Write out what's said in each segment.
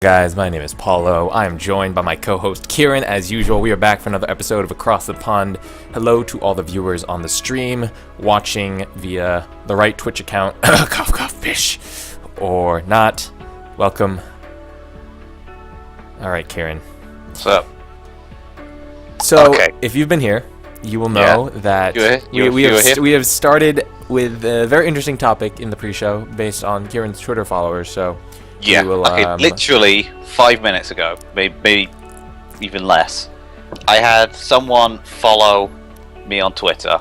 Guys, my name is Paulo. I am joined by my co-host Kieran. As usual, we are back for another episode of Across the Pond. Hello to all the viewers on the stream, watching via the right Twitch account, cough cough fish, or not. Welcome. All right, Kieran. What's up? So, Okay. if you've been here, you will know that You we have started with a very interesting topic in the pre-show based on Kieran's Twitter followers. So. Yeah, We will, literally 5 minutes ago, maybe even less, I had someone follow me on Twitter,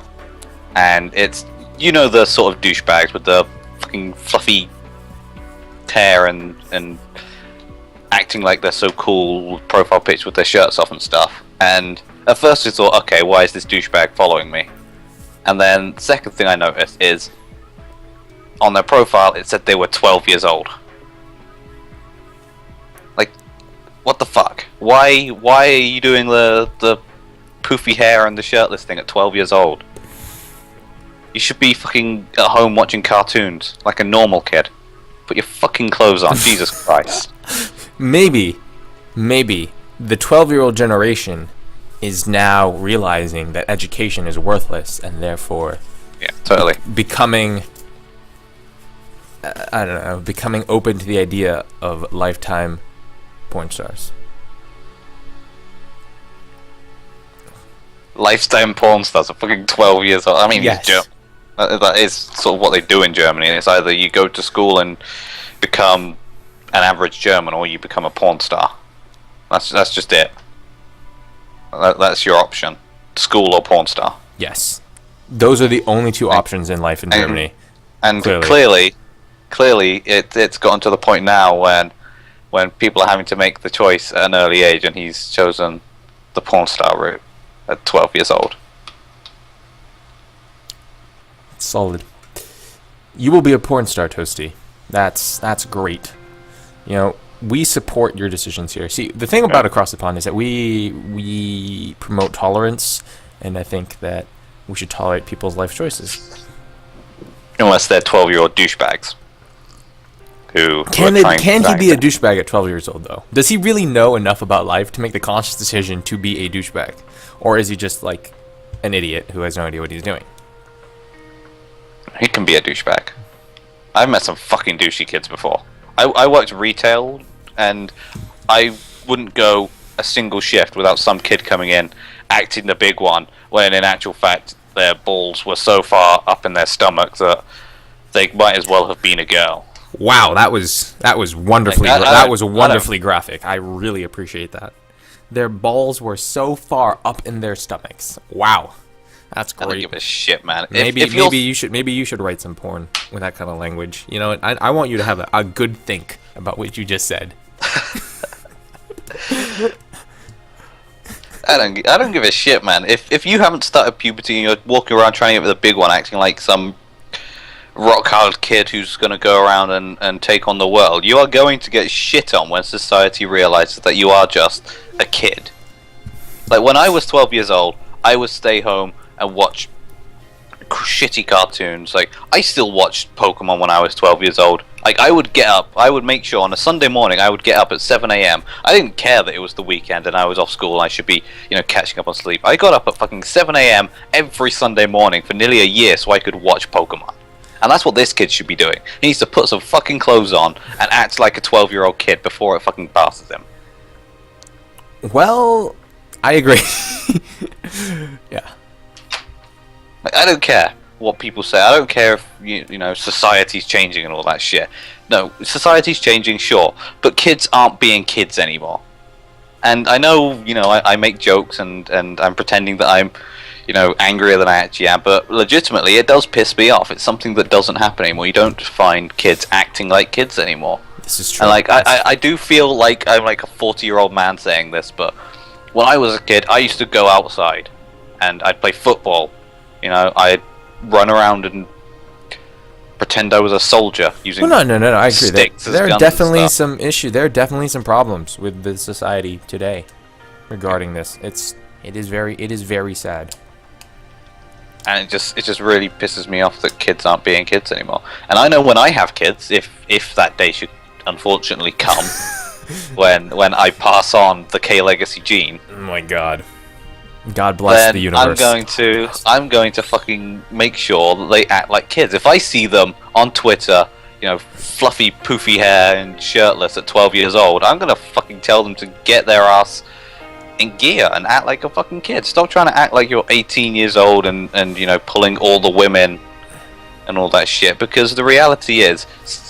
and it's, you know, the sort of douchebags with the fucking fluffy hair and acting like they're so cool with profile pics with their shirts off and stuff. And at first I thought, okay, why is this douchebag following me? And then the second thing I noticed is, on their profile it said they were 12 years old. What the fuck? Why are you doing the poofy hair and the shirtless thing at 12 years old? You should be fucking at home watching cartoons like a normal kid. Put your fucking clothes on, Jesus Christ. Maybe the 12-year-old generation is now realizing that education is worthless and therefore Yeah, totally. becoming becoming open to the idea of lifetime porn stars. Lifetime porn stars are fucking 12 years old. I mean, Yes. that is sort of what they do in Germany. It's either you go to school and become an average German, or you become a porn star. That's just it. That's your option: school or porn star. Yes. Those are the only two options in life in Germany. And Clearly. clearly, it's gotten to the point now when people are having to make the choice at an early age, and he's chosen the porn star route at 12 years old. Solid. You will be a porn star, Toasty. That's great. You know, we support your decisions here. See, the thing about Across the Pond is that we promote tolerance, and I think that we should tolerate people's life choices. Unless they're 12-year-old douchebags. Who Can are trying he to be a douchebag at 12 years old, though? Does he really know enough about life to make the conscious decision to be a douchebag? Or is he just like an idiot who has no idea what he's doing? He can be a douchebag. I've met some fucking douchey kids before. I worked retail, and I wouldn't go a single shift without some kid coming in acting the big one, when in actual fact their balls were so far up in their stomach that they might as well have been a girl. Wow, that was wonderfully wonderfully graphic. I really appreciate that. Their balls were so far up in their stomachs. Wow, that's I don't great. give a shit, man. Maybe if you're- you should write some porn with that kind of language. You know, I want you to have a good think about what you just said. I don't give a shit, man. If you haven't started puberty and you're walking around trying to get with a big one, acting like some rock hard kid who's going to go around and take on the world, you are going to get shit on when society realizes that you are just a kid. Like, when I was 12 years old, I would stay home and watch shitty cartoons. Like, I still watched Pokemon when I was 12 years old. Like, I would get up, I would make sure on a Sunday morning I would get up at 7 a.m. I didn't care that it was the weekend and I was off school and I should be, catching up on sleep. I got up at fucking 7 a.m. every Sunday morning for nearly a year so I could watch Pokemon. And that's what this kid should be doing. He needs to put some fucking clothes on and act like a 12-year-old kid before it fucking passes him. Well, I agree. Yeah. Like, I don't care what people say. I don't care if society's changing and all that shit. No, society's changing, sure, but kids aren't being kids anymore. And I know, I make jokes and I'm pretending that I'm, angrier than I actually am, but legitimately it does piss me off. It's something that doesn't happen anymore. You don't find kids acting like kids anymore. This is true. And I do feel like I'm like a 40-year-old man saying this, but when I was a kid, I used to go outside and I'd play football. I'd run around and pretend I was a soldier using Well, no. I agree. sticks as There are guns definitely and stuff. some issues. There are definitely some problems with the society today regarding this. It is very sad. And it just really pisses me off that kids aren't being kids anymore. And I know when I have kids, if that day should unfortunately come, when I pass on the K legacy gene. Oh my god. God bless Then the universe. I'm going to fucking make sure that they act like kids. If I see them on Twitter, fluffy, poofy hair and shirtless at 12 years old, I'm gonna fucking tell them to get their ass in gear and act like a fucking kid. Stop trying to act like you're 18 years old and pulling all the women and all that shit. Because the reality is,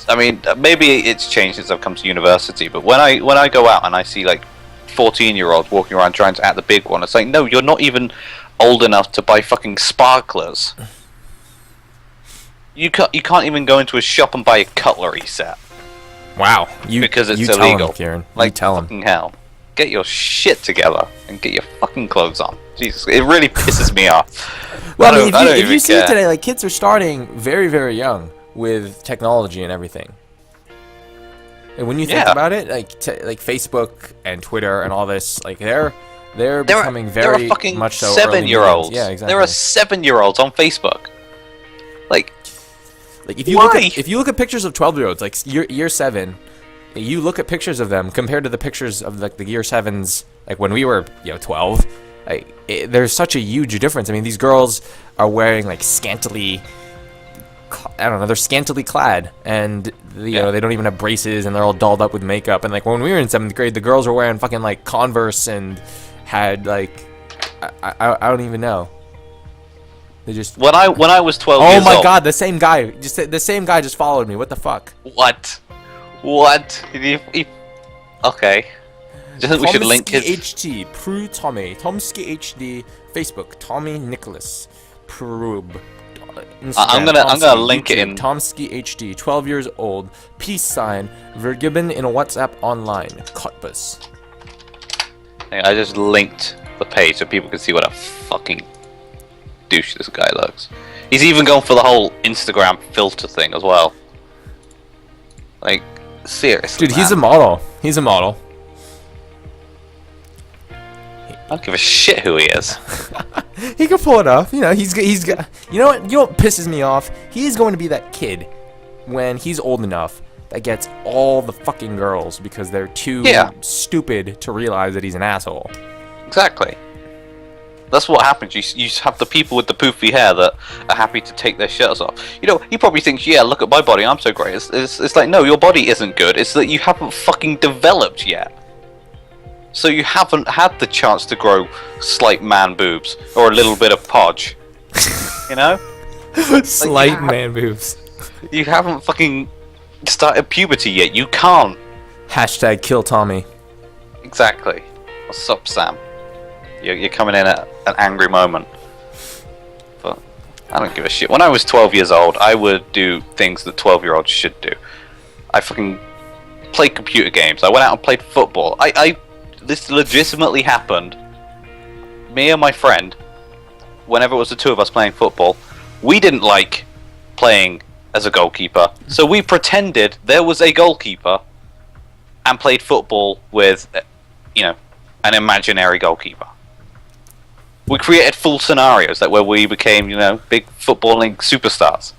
I mean, maybe it's changed since I've come to university, but when I go out and I see like 14-year-olds walking around trying to act the big one, it's like, no, you're not even old enough to buy fucking sparklers. You can't even go into a shop and buy a cutlery set. Wow, because it's tell illegal. Him, Kieran. Like, you tell him. fucking hell. Get your shit together and get your fucking clothes on. Jesus, it really pisses me off. Well, I mean, if you see care. it today, like, kids are starting very, very young with technology and everything. And when you think about it, like Facebook and Twitter and all this, like they're becoming very fucking much so 7-year-olds. Yeah, exactly. There are 7-year-olds on Facebook. Like if you look at pictures of 12-year-olds, like year 7, you look at pictures of them compared to the pictures of like the year 7s, like when we were 12. There's such a huge difference. I mean, these girls are wearing like scantily. I don't know, they're scantily clad, and they don't even have braces, and they're all dolled up with makeup. And like when we were in 7th grade, the girls were wearing fucking like Converse and had like I don't even know. They just when I was 12 oh years my old. god, the same guy just followed me. What the fuck? What? Okay. Do you think we should link his... HT, Prue Tommy, Tomsky HD, Facebook, Tommy Nicholas, Prube. I'm gonna link it in Tomsky HD, 12 years old, peace sign, vergeben in a WhatsApp online, Cottbus. I just linked the page so people can see what a fucking douche this guy looks. He's even gone for the whole Instagram filter thing as well. Like, seriously, dude, he's a model. He's a model. I don't give a shit who he is. He can pull it off. He's got. You know what pisses me off? He's going to be that kid when he's old enough that gets all the fucking girls because they're too stupid to realize that he's an asshole. Exactly. That's what happens. You have the people with the poofy hair that are happy to take their shirts off. He probably thinks, yeah, look at my body, I'm so great. It's like, no, your body isn't good. It's that you haven't fucking developed yet. So you haven't had the chance to grow slight man boobs or a little bit of podge. Slight man boobs. You haven't fucking started puberty yet. You can't. Hashtag kill Tommy. Exactly. What's up, Sam? You're coming in at an angry moment. But I don't give a shit. When I was 12 years old, I would do things that 12-year-olds should do. I fucking played computer games. I went out and played football. This legitimately happened. Me and my friend, whenever it was the two of us playing football, we didn't like playing as a goalkeeper, so we pretended there was a goalkeeper and played football with, an imaginary goalkeeper. We created full scenarios where we became, big footballing superstars.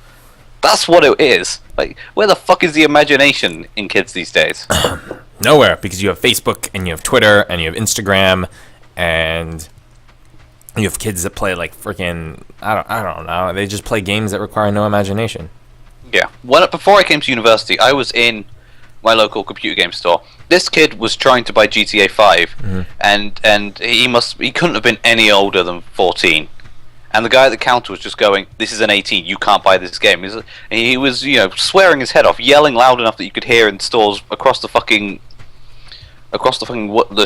That's what it is. Like, where the fuck is the imagination in kids these days? Nowhere, because you have Facebook and you have Twitter and you have Instagram and you have kids that play like freaking I don't know. They just play games that require no imagination. Yeah. Before I came to university, I was in my local computer game store. This kid was trying to buy GTA 5, and he couldn't have been any older than 14. And the guy at the counter was just going, "This is an 18. You can't buy this game." He was, swearing his head off, yelling loud enough that you could hear in stores across the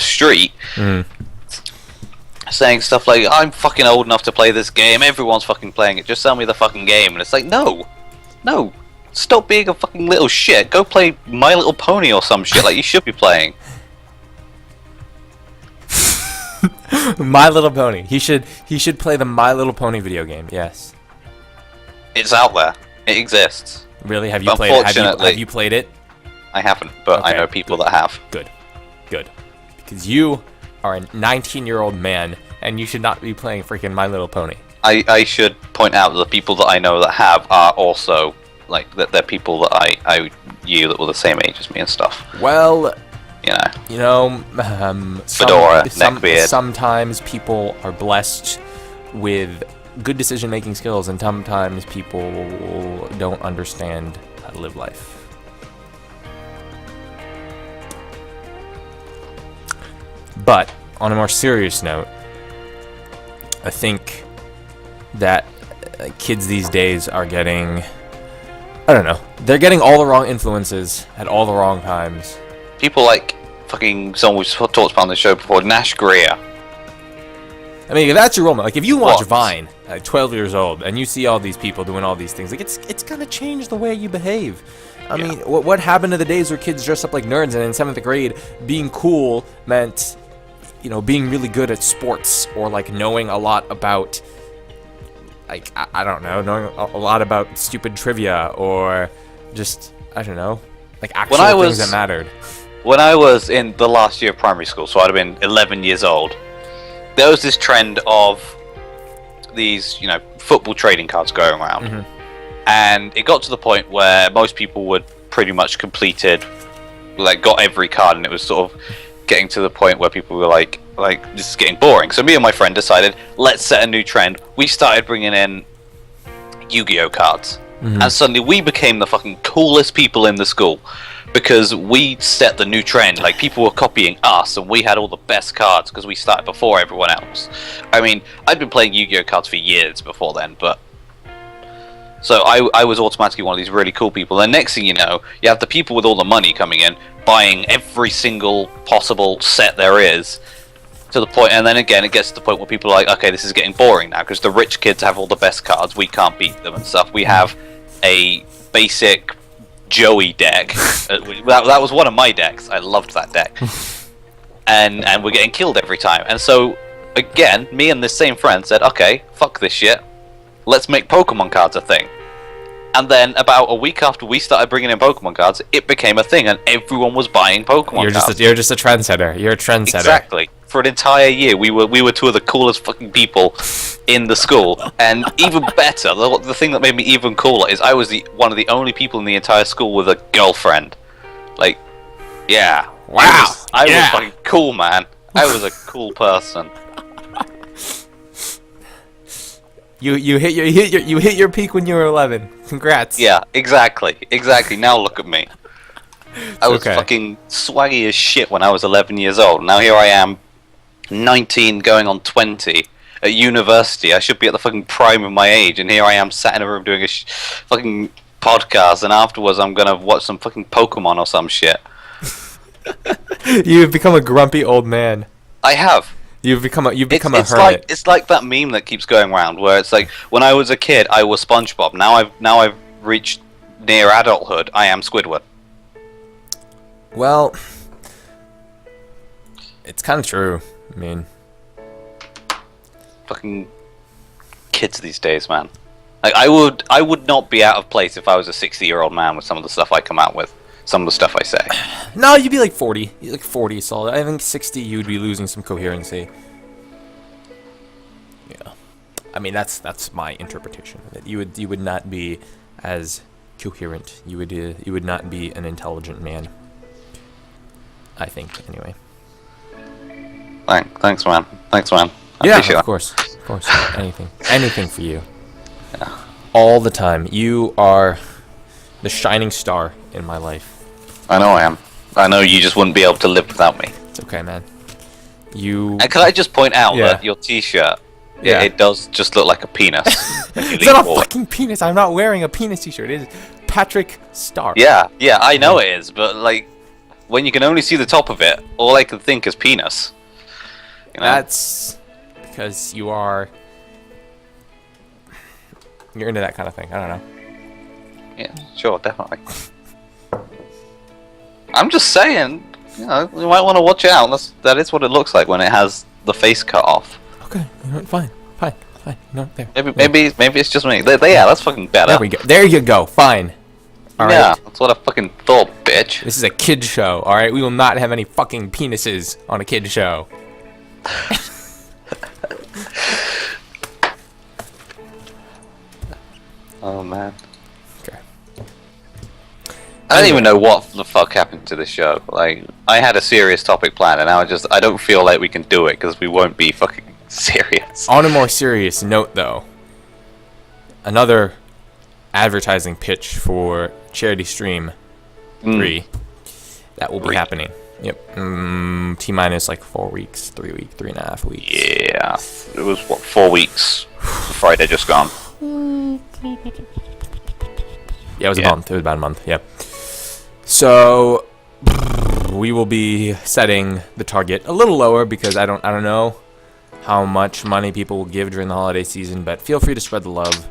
street, saying stuff like, "I'm fucking old enough to play this game. Everyone's fucking playing it. Just sell me the fucking game." And it's like, no, stop being a fucking little shit. Go play My Little Pony or some shit like you should be playing. My Little Pony. He should play the My Little Pony video game. Yes. It's out there. It exists. Really? Have you played it? Have you played it? I haven't, but okay. I know people that have. Good. Because you are a 19-year-old man, and you should not be playing freaking My Little Pony. I should point out that the people that I know that have are also, like, they're people that I knew that were the same age as me and stuff. Well, You know, fedora, neckbeard. Sometimes people are blessed with good decision-making skills, and sometimes people don't understand how to live life. But on a more serious note, I think that kids these days are getting, I don't know, they're getting all the wrong influences at all the wrong times. People like fucking someone we've talked about on the show before, Nash Greer. I mean, if that's your role model, like if you watch Vine at 12 years old and you see all these people doing all these things, like it's gonna change the way you behave. I mean, what happened to the days where kids dressed up like nerds, and in 7th grade, being cool meant, you know, being really good at sports, or like knowing a lot about, like, I don't know, knowing a lot about stupid trivia, or just, I don't know, like actual things that mattered. When I was in the last year of primary school, so I'd have been 11 years old, there was this trend of these, you know, football trading cards going around. Mm-hmm. And it got to the point where most people would pretty much completed, like, got every card, and it was sort of getting to the point where people were like, this is getting boring. So me and my friend decided, let's set a new trend. We started bringing in Yu-Gi-Oh cards. Mm-hmm. And suddenly we became the fucking coolest people in the school, because we set the new trend. Like, people were copying us, and we had all the best cards because we started before everyone else. I mean, I'd been playing Yu-Gi-Oh cards for years before then, but so I was automatically one of these really cool people. And next thing you know, you have the people with all the money coming in, buying every single possible set there is, to the point, and then again it gets to the point where people are like, okay, this is getting boring now, because the rich kids have all the best cards, we can't beat them and stuff. We have a basic Joey deck. that was one of my decks. I loved that deck. and we're getting killed every time. And so, again, me and this same friend said, okay, fuck this shit. Let's make Pokemon cards a thing. And then about a week after we started bringing in Pokemon cards, it became a thing, and everyone was buying Pokemon cards. You're just a trendsetter. You're a trendsetter. Exactly. For an entire year, we were two of the coolest fucking people in the school. And even better, the thing that made me even cooler is I was one of the only people in the entire school with a girlfriend. Like, yeah. Wow. I was fucking cool, man. I was a cool person. You hit your peak when you were 11. Congrats. Yeah, exactly. Now look at me. I was fucking swaggy as shit when I was 11 years old. Now here I am, 19 going on 20 at university. I should be at the fucking prime of my age, and here I am sat in a room doing a fucking podcast, and afterwards I'm gonna watch some fucking Pokemon or some shit. You've become a grumpy old man. I have. You've become a hermit. It's like that meme that keeps going around where it's like, when I was a kid I was SpongeBob. Now I've reached near adulthood. I am Squidward. Well, it's kind of true. I mean, fucking kids these days, man. Like, I would not be out of place if I was a 60-year-old man with some of the stuff I come out with. Some of the stuff I say. No, you'd be like 40. You'd like 40 solid. I think 60 you'd be losing some coherency. Yeah. I mean, that's my interpretation of it. You would not be as coherent. You would not be an intelligent man. I think, anyway. Thanks, man. Yeah, of course. Anything for you. Yeah. All the time. You are the shining star in my life. I know I am. I know you just wouldn't be able to live without me. It's okay, man. And can I just point out that your t-shirt, it does just look like a penis. It's not a fucking penis. I'm not wearing a penis t-shirt. It is Patrick Star. Yeah, I know it is, but like, when you can only see the top of it, all I can think is penis. You know? That's because you're into that kind of thing. I don't know. Yeah, sure, definitely. I'm just saying, you know, you might want to watch out. That is what it looks like when it has the face cut off. Okay, you know, fine. No, there. Maybe it's just me. Yeah, that's fucking better. There we go. There you go. Fine. All right. Yeah, that's what I fucking thought, bitch. This is a kid show. All right, we will not have any fucking penises on a kid show. Oh man. Okay. I don't even know what the fuck happened to this show. Like, I had a serious topic planned, and now I don't feel like we can do it because we won't be fucking serious. On a more serious note, though, another advertising pitch for Charity Stream 3 that will be happening. Yep. T-minus like 4 weeks, 3 weeks, 3.5 weeks. Yeah. It was, what, 4 weeks? Friday just gone. Yeah, it was a month. It was about a month. Yeah. So we will be setting the target a little lower because I don't know how much money people will give during the holiday season, but feel free to spread the love.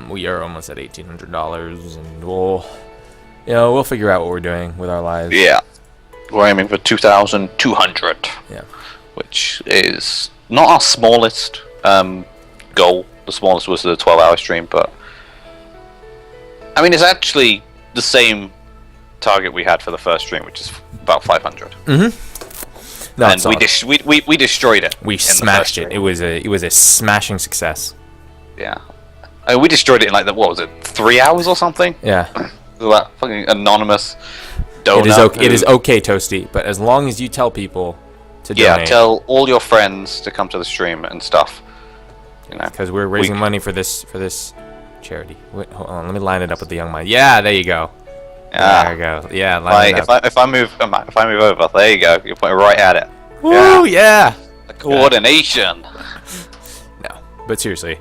We are almost at $1,800, and we'll figure out what we're doing with our lives. Yeah, we're aiming for 2,200. Yeah, which is not our smallest goal. The smallest was the 12-hour stream, but I mean, it's actually the same target we had for the first stream, which is about 500. Mm-hmm. No, and we destroyed it. We smashed it. It was a smashing success. Yeah, I mean, we destroyed it in like what was it, 3 hours or something? Yeah. That fucking anonymous donut. It is okay, Toasty, but as long as you tell people to donate. Yeah, tell all your friends to come to the stream and stuff. Because we're raising money for this charity. Wait, hold on, let me line it up with the Young Mind. Yeah, there you go. There you go. Yeah, line it up. If I move over, there you go. You're pointing right at it. Woo, yeah. The coordination. No, but seriously,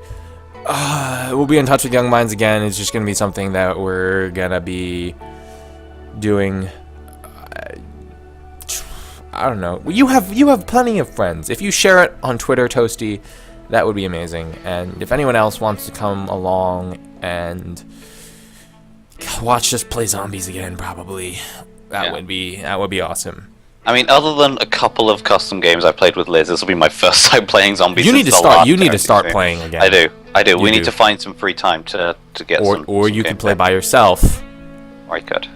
we'll be in touch with Young Minds again. It's just gonna be something that we're gonna be doing. I don't know. You have plenty of friends. If you share it on Twitter, Toasty, that would be amazing. And if anyone else wants to come along and watch us play zombies again, probably that would be awesome. I mean, other than a couple of custom games I played with Liz, this will be my first time playing zombies. You need to start playing again. I do. We need to find some free time to get some. Or you can play by yourself. Or I could.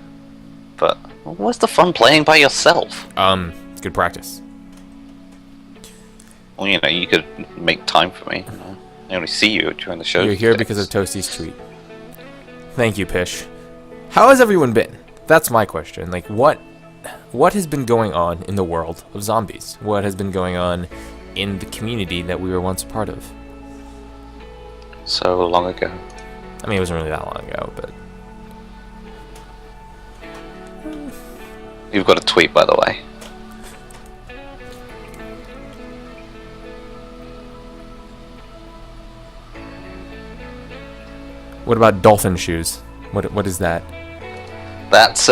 But what's the fun playing by yourself? It's good practice. Well, you could make time for me. I only see you during the show. You're here because of Toasty's tweet. Thank you, Pish. How has everyone been? That's my question. Like, what has been going on in the world of zombies? What has been going on in the community that we were once a part of? So long ago. I mean, it wasn't really that long ago, but... You've got a tweet, by the way. What about dolphin shoes? What is that? That's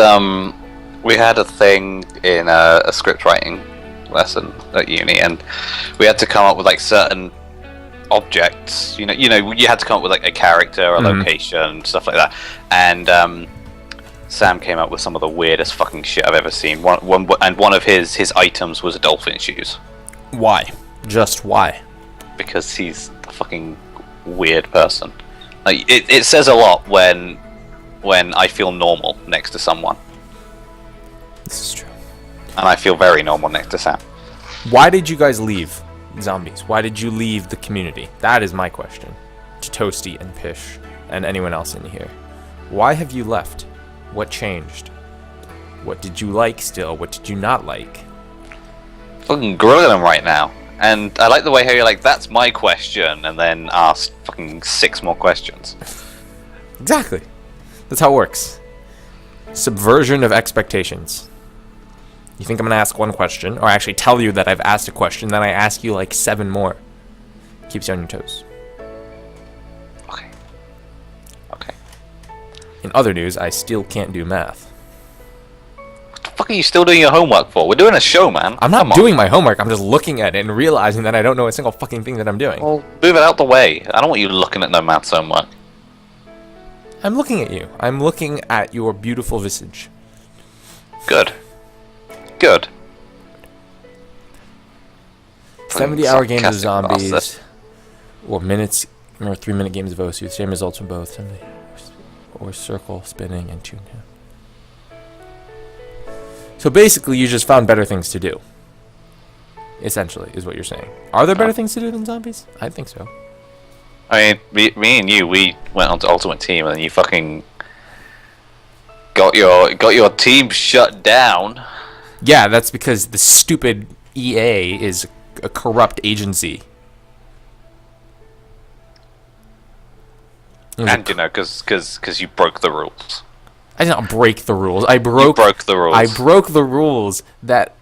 we had a thing in a script writing lesson at uni, and we had to come up with like certain objects. You had to come up with like a character, a location, stuff like that. And Sam came up with some of the weirdest fucking shit I've ever seen. One of his items was dolphin shoes. Why? Just why? Because he's a fucking weird person. Like it says a lot when I feel normal next to someone. This is true. And I feel very normal next to Sam. Why did you guys leave zombies? Why did you leave the community? That is my question to Toasty and Pish and anyone else in here. Why have you left? What changed? What did you like still? What did you not like? Fucking grilling them right now. And I like the way how you're like, that's my question, and then ask fucking 6 more questions. Exactly. That's how it works. Subversion of expectations. You think I'm going to ask one question, or actually tell you that I've asked a question, then I ask you like 7 more. Keeps you on your toes. Okay. In other news, I still can't do math. What the fuck are you still doing your homework for? We're doing a show, man. I'm not doing my homework, I'm just looking at it and realizing that I don't know a single fucking thing that I'm doing. Well, move it out the way. I don't want you looking at no maths homework. I'm looking at you. I'm looking at your beautiful visage. Good. 70-hour games of zombies, or 3-minute games of OSU. Same results from both. 70 or circle spinning and tune. So basically, you just found better things to do. Essentially, is what you're saying. Are there better things to do than zombies? I think so. I mean, me and you, we went on to Ultimate Team, and you fucking Got your team shut down. Yeah, that's because the stupid EA is a corrupt agency. And because you broke the rules. I did not break the rules. I You broke the rules. I broke the rules that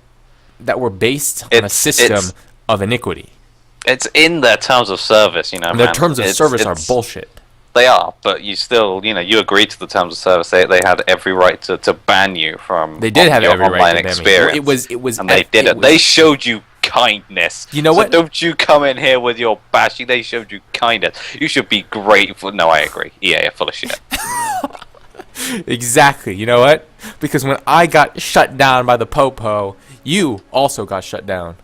were based on a system of iniquity. It's in their terms of service, And their terms of service are bullshit. They are, but you still, you agreed to the terms of service. They had every right to ban you from. They did have your every online right to ban me. experience. It was, and they did it. They showed you kindness. You know so what? Don't you come in here with your bashing. They showed you kindness. You should be grateful. No, I agree. EA are full of shit. Exactly. You know what? Because when I got shut down by the Popo, you also got shut down.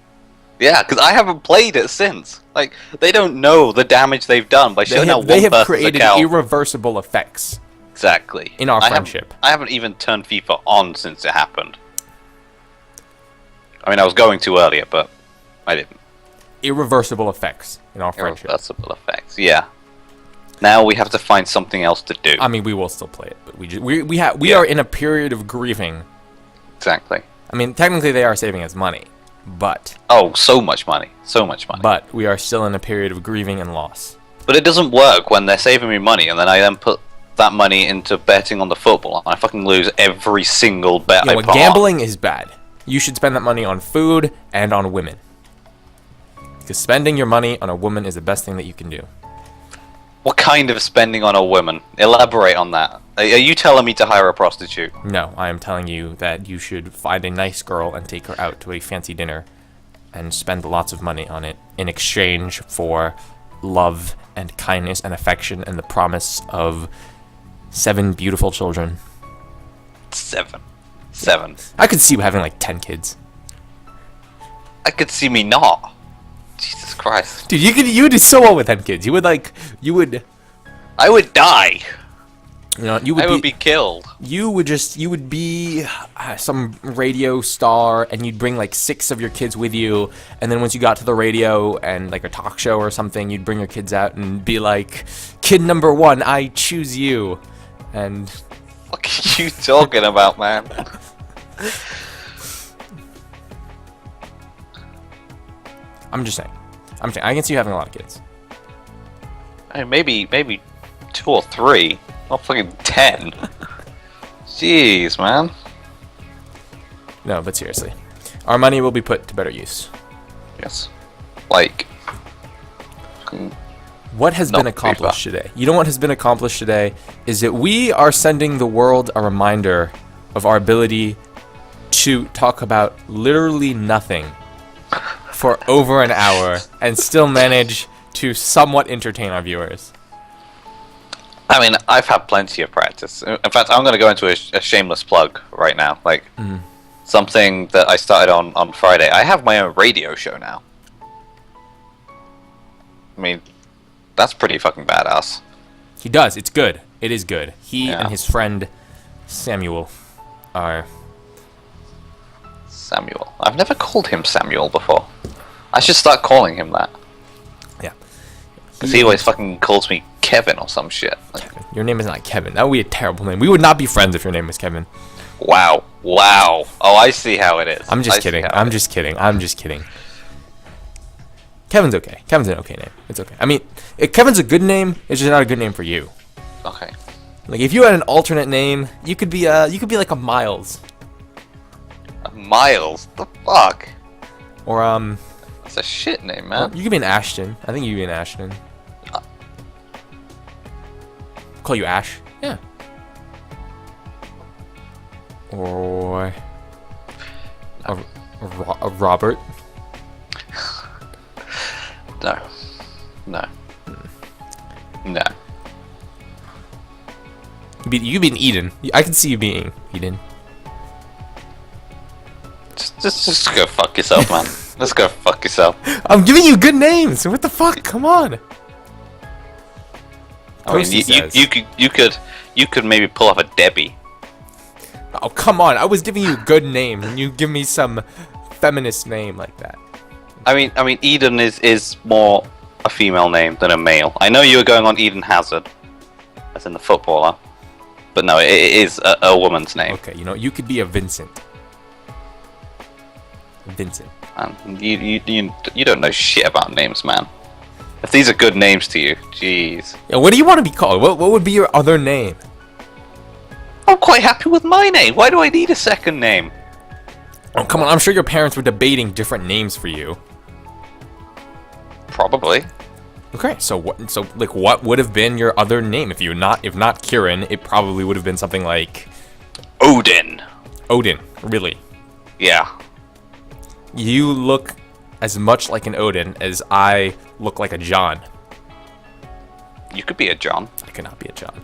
Yeah, because I haven't played it since. Like, they don't know the damage they've done by showing out one They have person's created account. irreversible effects. Exactly. In our friendship. I haven't even turned FIFA on since it happened. I mean, I was going to earlier, but I didn't. Irreversible effects in our friendship. Irreversible effects, yeah. Now we have to find something else to do. I mean, we will still play it, but we are in a period of grieving. Exactly. I mean, technically they are saving us money, but Oh, so much money. So much money. but we are still in a period of grieving and loss. But it doesn't work when they're saving me money and then I then put that money into betting on the football and I fucking lose every single bet You know I what? put on. Gambling is bad. You should spend that money on food and on women. Because spending your money on a woman is the best thing that you can do. What kind of spending on a woman? Elaborate on that. Are you telling me to hire a prostitute? No, I am telling you that you should find a nice girl and take her out to a fancy dinner and spend lots of money on it in exchange for love and kindness and affection and the promise of 7 beautiful children. 7. I could see you having like 10 kids. I could see me not. Jesus Christ. Dude, you would do so well with 10 kids. You would I would die. I would be killed. You would be some radio star, and you'd bring like 6 of your kids with you, and then once you got to the radio and like a talk show or something, you'd bring your kids out and be like, "Kid number 1, I choose you," and What are you talking about, man? I'm just saying, I can see you having a lot of kids. Hey, maybe 2 or 3. Not fucking 10. Jeez, man. No, but seriously, our money will be put to better use. Yes. Like. What has been accomplished today? You know what has been accomplished today is that we are sending the world a reminder of our ability to talk about literally nothing for over an hour and still manage to somewhat entertain our viewers. I mean, I've had plenty of practice. In fact, I'm going to go into a shameless plug right now. Like, something that I started on Friday. I have my own radio show now. I mean, that's pretty fucking badass. He does. It's good. It is good. He Yeah. and his friend Samuel are... Samuel. I've never called him Samuel before. I should start calling him that. Yeah. Because he always fucking calls me Kevin or some shit. Like, Kevin. Your name is not Kevin. That would be a terrible name. We would not be friends if your name was Kevin. wow. Oh, I see how it is. I'm just kidding. I'm just kidding. Kevin's okay. Kevin's an okay name. It's okay. I mean, Kevin's a good name. It's just not a good name for you. Okay. Like if you had an alternate name, you could be like a Miles Miles? The fuck? or That's a shit name, man. you could be an Ashton. I think you could be an Ashton. Call you Ash. Yeah. Or a Robert. No. You could be an Eden. I can see you being Eden. Just go fuck yourself, man. Let's go fuck yourself. I'm giving you good names. What the fuck? Come on. I mean, you could maybe pull off a Debbie. Oh, come on. I was giving you good names, and you give me some feminist name like that. I mean, Eden is more a female name than a male. I know you were going on Eden Hazard, as in the footballer. But no, it is a woman's name. Okay, you know, you could be a Vincent. Vincent. You don't know shit about names, man. If these are good names to you, jeez. Yeah, what do you want to be called? What would be your other name? I'm quite happy with my name. Why do I need a second name? Oh, come on, I'm sure your parents were debating different names for you. Probably. Okay, so what would have been your other name if not Kieran, it probably would have been something like Odin. Odin, really. Yeah. You look as much like an Odin as I look like a John. You could be a John. I cannot be a John.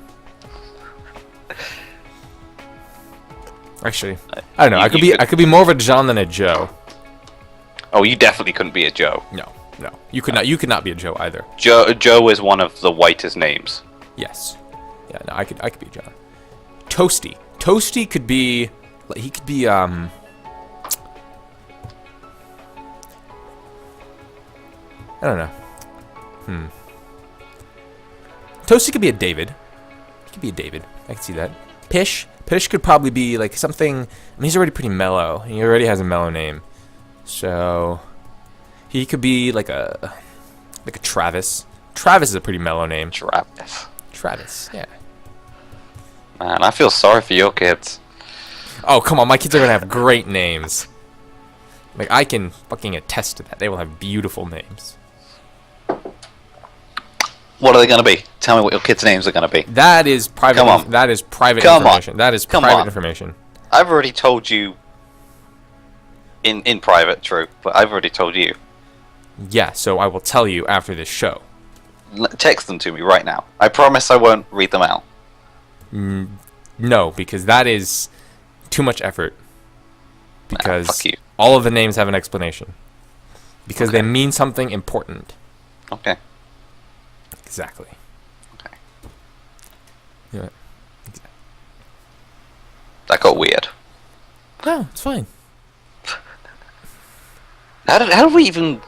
Actually, I don't know. I could be more of a John than a Joe. Oh, you definitely couldn't be a Joe. No. You could not. You could not be a Joe either. Joe is one of the whitest names. Yes. Yeah. No. I could be a John. Toasty. Toasty could be. He could be. I don't know. Toasty could be a David. He could be a David. I can see that. Pish. Pish could probably be like something. I mean, he's already pretty mellow. He already has a mellow name, so he could be like a Travis. Travis is a pretty mellow name. Travis. Yeah. Man, I feel sorry for your kids. Oh, come on. My kids are going to have great names. Like, I can fucking attest to that. They will have beautiful names. What are they going to be? Tell me what your kids' names are going to be. That is private. Come on. That is private Come information. on. That is Come private on. information. I've already told you in private, true, but I've already told you. Yeah, so I will tell you after this show. Text them to me right now. I promise I won't read them out. No, because that is too much effort. Because fuck you. all of the names have an explanation. Because they mean something important. Okay. Exactly. Okay. Yeah. That got weird. No, it's fine. How did we even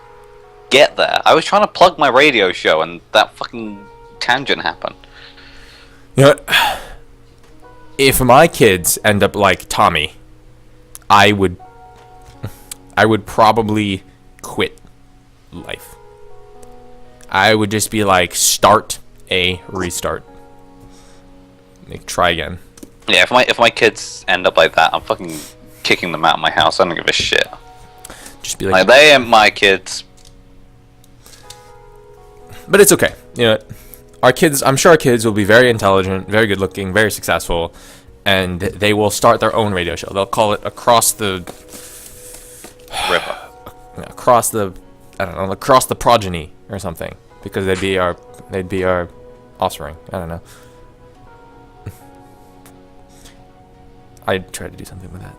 get there? I was trying to plug my radio show and that fucking tangent happened. You know what? If my kids end up like Tommy, I would probably quit life. I would just be like, start a restart. Like, try again. Yeah, if my kids end up like that, I'm fucking kicking them out of my house. I don't give a shit. Just be like, they ain't my kids. But it's okay. You know, our kids. I'm sure our kids will be very intelligent, very good looking, very successful, and they will start their own radio show. They'll call it Across the River. Across the, I don't know, Across the Progeny or something, because they'd be our offspring. I don't know. I'd try to do something with that.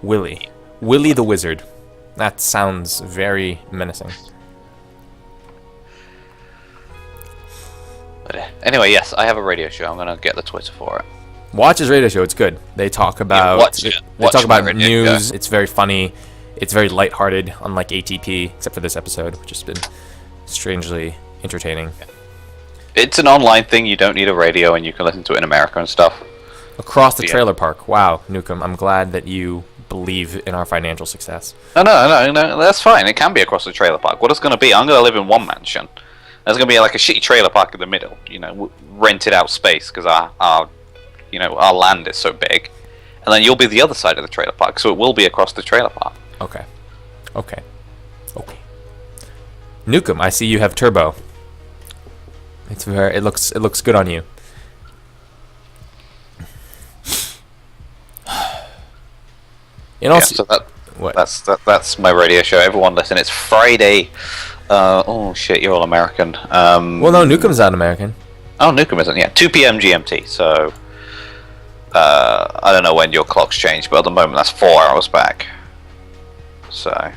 Willie the Wizard. That sounds very menacing. But anyway, yes, I have a radio show. I'm gonna get the Twitter for it. Watch his radio show. It's good. They talk about Watch talk about my radio news. show. It's very funny. It's very lighthearted, unlike ATP, except for this episode, which has been strangely entertaining. It's an online thing. You don't need a radio, and you can listen to it in America and stuff. Across the Trailer Park. Wow, Newcomb, I'm glad that you believe in our financial success. No, that's fine. It can be across the trailer park. What it's going to be, I'm going to live in one mansion. There's going to be like a shitty trailer park in the middle, rented out space because our land is so big. And then you'll be the other side of the trailer park, so it will be across the trailer park. Okay. Newcomb, I see you have turbo. It looks good on you. That's my radio show. Everyone listen. It's Friday. Oh shit, you're all American. Well, no, Newcomb's not American. Oh, Newcomb isn't. Yeah, 2 p.m. GMT. So I don't know when your clocks change, but at the moment that's 4 hours back. So.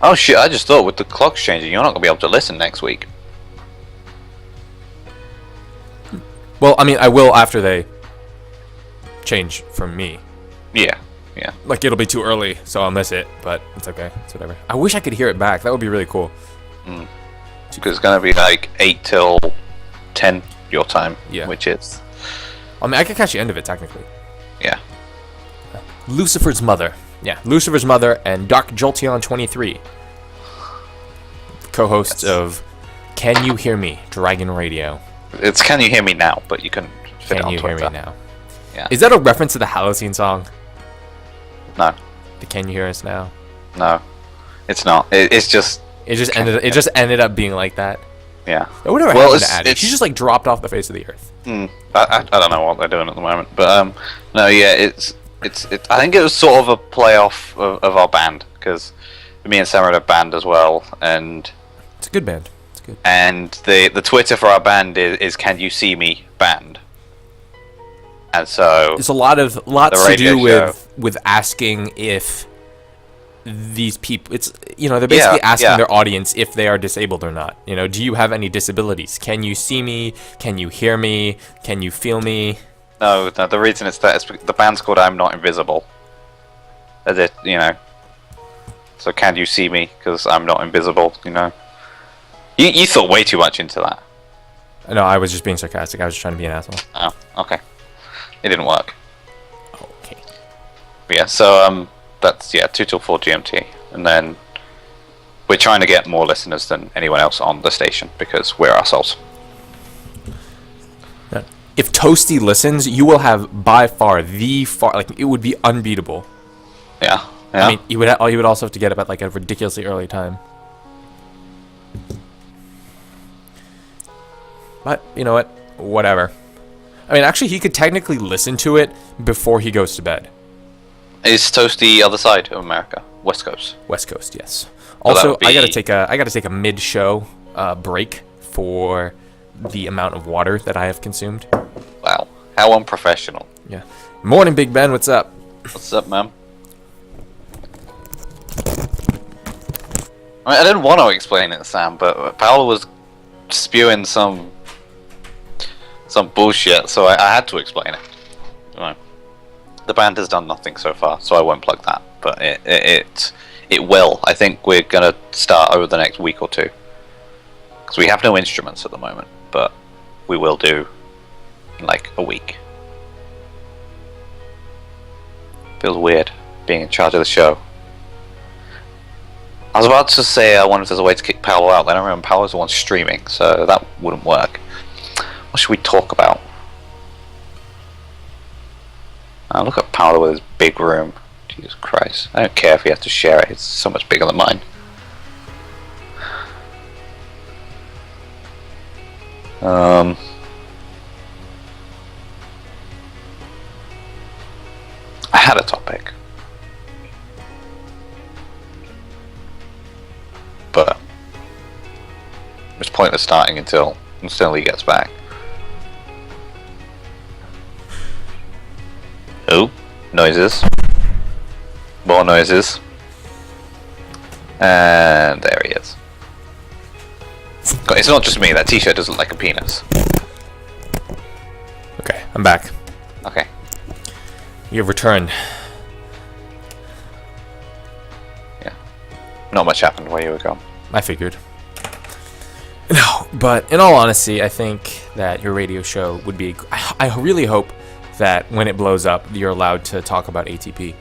Oh shit! I just thought with the clocks changing, you're not gonna be able to listen next week. Well, I mean, I will after they change from me. Yeah. Like, it'll be too early, so I'll miss it, but it's okay. It's whatever. I wish I could hear it back. That would be really cool. Because it's gonna be like 8 till 10 your time, Yeah. which is I mean, I could catch the end of it technically. yeah. Lucifer's Mother. Yeah, Lucifer's Mother and Dark Jolteon 23. Co-hosts of Can You Hear Me? Dragon Radio. It's Can You Hear Me Now, but you can fit it Can on You Hear Twitter. Me Now? Yeah. Is that a reference to the Halocene song? No, The Can You Hear Us Now? no, it's not. It's just It just ended up being like that. yeah. Whatever Well, happened to it's- Addie? it's- She just like dropped off the face of the earth. I don't know what they're doing at the moment, but no, yeah, it's I think it was sort of a playoff of our band because me and Sam are in a band as well, and It's a good band. It's good. the Twitter for our band is Can You See Me Band, and so It's a lots The to radio do show. with asking if these people. It's they're basically Yeah, asking yeah. their audience if they are disabled or not. Do you have any disabilities? Can you see me? Can you hear me? Can you feel me? no, the reason it's that is the band's called I'm Not Invisible. As it, so can you see me? Because I'm not invisible. You thought way too much into that. No, I was just being sarcastic. I was just trying to be an asshole. Oh, okay. It didn't work. Okay. But yeah, so that's 2 till 4 GMT, and then we're trying to get more listeners than anyone else on the station because we're assholes. If Toasty listens, you will have by far it would be unbeatable. Yeah, yeah. I mean, you would also have to get up at like a ridiculously early time. But you know what? Whatever. I mean, actually, he could technically listen to it before he goes to bed. Is Toasty other side of America, West Coast? West Coast, yes. Well, that Also, would be- I gotta take a mid-show break for the amount of water that I have consumed. Wow, how unprofessional. Yeah. Morning, Big Ben. What's up? What's up, man? I mean, I didn't want to explain it, Sam, but Paolo was spewing some bullshit, so I had to explain it. The band has done nothing so far, so I won't plug that. But it will. I think we're gonna start over the next week or two, because we have no instruments at the moment, but we will do in like a week. Feels weird being in charge of the show. I was about to say I wonder if there's a way to kick Paolo out, then I remember Paolo's the one streaming, so that wouldn't work. What should we talk about? Look at Paolo with his big room. Jesus Christ. I don't care if he has to share it, it's so much bigger than mine. I had a topic. But it's pointless starting until he gets back. Oh, noises. More noises. And there he is. God, it's not just me, that t-shirt doesn't look like a penis. Okay, I'm back. Okay. You have returned. Yeah. Not much happened while you were gone. I figured. No, but in all honesty, I think that your radio show would be. I really hope that when it blows up, you're allowed to talk about ATP.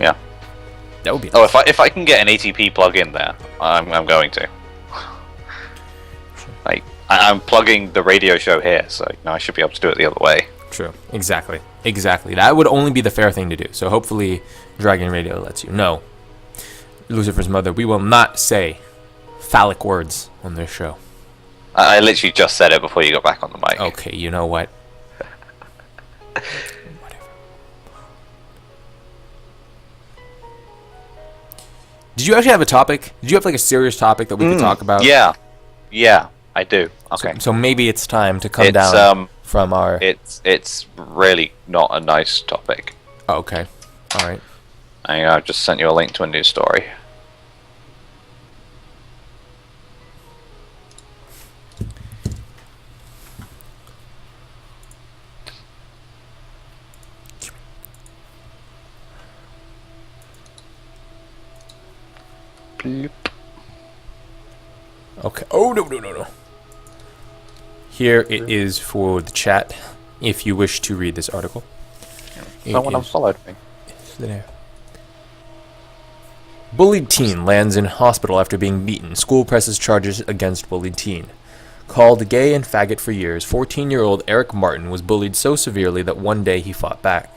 Yeah. That would be. Oh, if I can get an ATP plug in there, I'm going to. Like I'm plugging the radio show here, so I should be able to do it the other way. True. Exactly. That would only be the fair thing to do. So hopefully, Dragon Radio lets you. No, Lucifer's Mother. We will not say phallic words on this show. I literally just said it before you got back on the mic. Okay. You know what? Did you actually have a topic? Did you have like a serious topic that we could talk about? Yeah, I do. Okay. So maybe it's time to come It's, down from our. It's really not a nice topic. Oh, okay. All right. I've just sent you a link to a news story. Bloop. Okay. Oh no. Here it is for the chat, if you wish to read this article. Someone unfollowed me. There. Bullied teen lands in hospital after being beaten. School presses charges against bullied teen. Called gay and faggot for years, 14-year-old Eric Martin was bullied so severely that one day he fought back.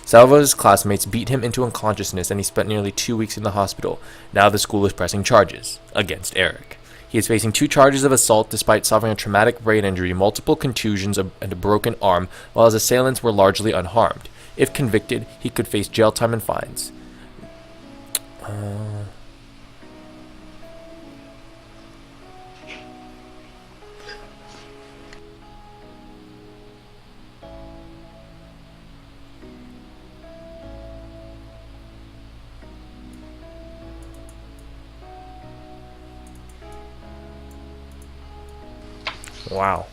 Salvo's classmates beat him into unconsciousness and he spent nearly 2 weeks in the hospital. Now the school is pressing charges against Eric. He is facing 2 charges of assault despite suffering a traumatic brain injury, multiple contusions, and a broken arm, while his assailants were largely unharmed. If convicted, he could face jail time and fines. Wow.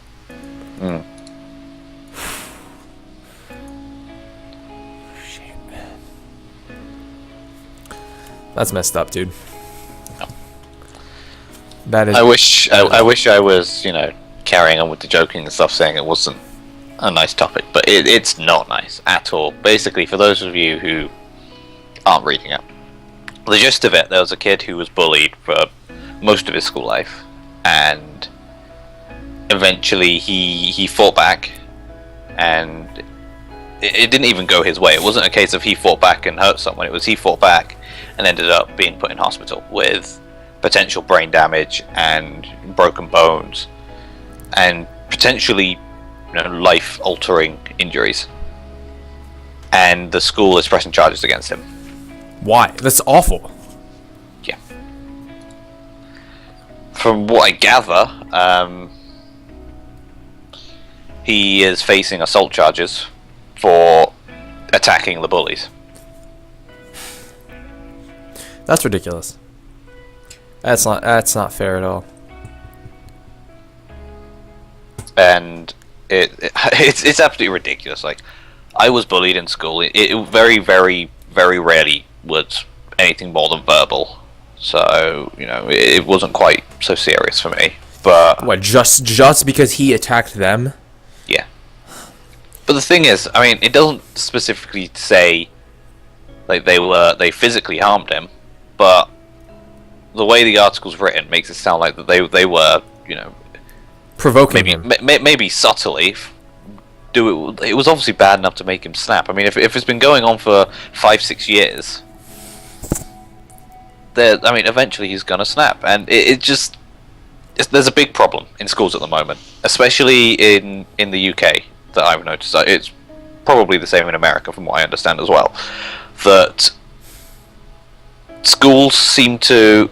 Shit, man. That's messed up, dude. That is. I wish I was, carrying on with the joking and stuff, saying it wasn't a nice topic, but it's not nice at all. Basically, for those of you who aren't reading it, the gist of it, there was a kid who was bullied for most of his school life, and eventually he fought back, and it didn't even go his way. It wasn't a case of he fought back and hurt someone. It was he fought back and ended up being put in hospital with potential brain damage and broken bones and potentially life-altering injuries. And the school is pressing charges against him. Why? That's awful. Yeah. From what I gather, he is facing assault charges for attacking the bullies. That's ridiculous. That's not fair at all. And it's absolutely ridiculous. Like, I was bullied in school. It very, very, very rarely was anything more than verbal. So, it wasn't quite so serious for me. But what, just because he attacked them? Yeah. But the thing is, it doesn't specifically say like they physically harmed him, but the way the article's written makes it sound like that they were, provoking him. Maybe subtly. It was obviously bad enough to make him snap. If it's been going on for 5-6 years, eventually he's gonna snap, and there's a big problem in schools at the moment, especially in the UK that I've noticed. It's probably the same in America, from what I understand as well. That schools seem to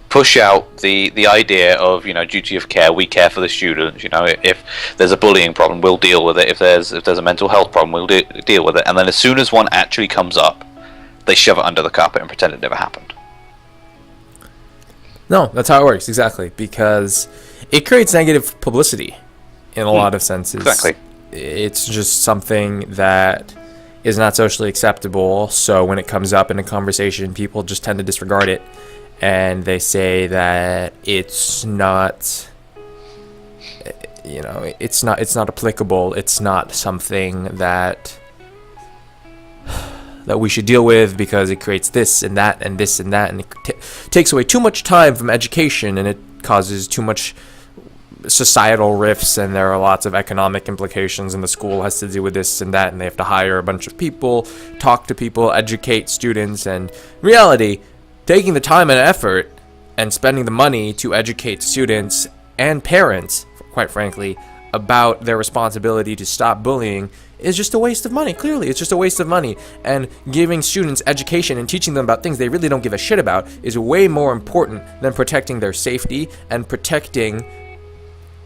push out the idea of duty of care. We care for the students. If there's a bullying problem, we'll deal with it. If there's a mental health problem, we'll deal with it. And then as soon as one actually comes up, they shove it under the carpet and pretend it never happened. No, that's how it works, exactly, because it creates negative publicity in a lot of senses. Exactly. It's just something that is not socially acceptable, so when it comes up in a conversation, people just tend to disregard it, and they say that it's not, it's not applicable, it's not something that we should deal with because it creates this and that and this and that, and it takes away too much time from education, and it causes too much societal rifts, and there are lots of economic implications, and the school has to deal with this and that, and they have to hire a bunch of people, talk to people, educate students, and reality, taking the time and effort and spending the money to educate students and parents, quite frankly, about their responsibility to stop bullying is just a waste of money. Clearly, it's just a waste of money. And giving students education and teaching them about things they really don't give a shit about is way more important than protecting their safety and protecting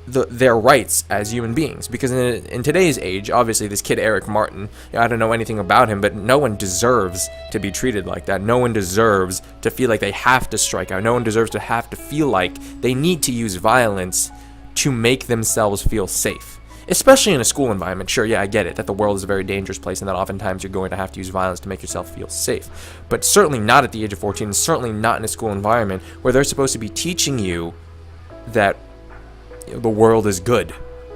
their rights as human beings. Because in today's age, obviously this kid Eric Martin, I don't know anything about him, but no one deserves to be treated like that. No one deserves to feel like they have to strike out. No one deserves to have to feel like they need to use violence to make themselves feel safe. Especially in a school environment. Sure, yeah, I get it, that the world is a very dangerous place and that oftentimes you're going to have to use violence to make yourself feel safe. But certainly not at the age of 14, and certainly not in a school environment where they're supposed to be teaching you that the world is good.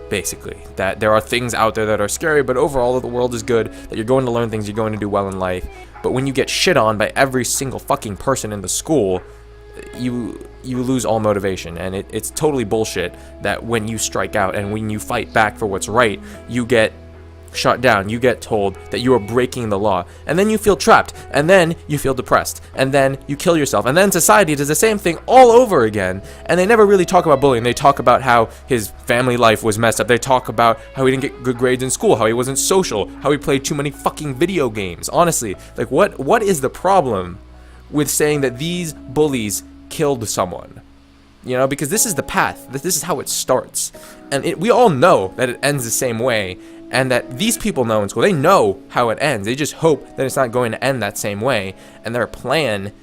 basically. That there are things out there that are scary, but overall the world is good, that you're going to learn things, you're going to do well in life. But when you get shit on by every single fucking person in the school, you lose all motivation. And it's totally bullshit that when you strike out and when you fight back for what's right, you get shut down, you get told that you are breaking the law, and then you feel trapped, and then you feel depressed, and then you kill yourself, and then society does the same thing all over again. And they never really talk about bullying. They talk about how his family life was messed up. They talk about how he didn't get good grades in school, how he wasn't social, how he played too many fucking video games. Honestly, like, what is the problem with saying that these bullies killed someone? You know, because this is the path. This is how it starts. And we all know that it ends the same way, and that these people know in school. They know how it ends. They just hope that it's not going to end that same way. And their plan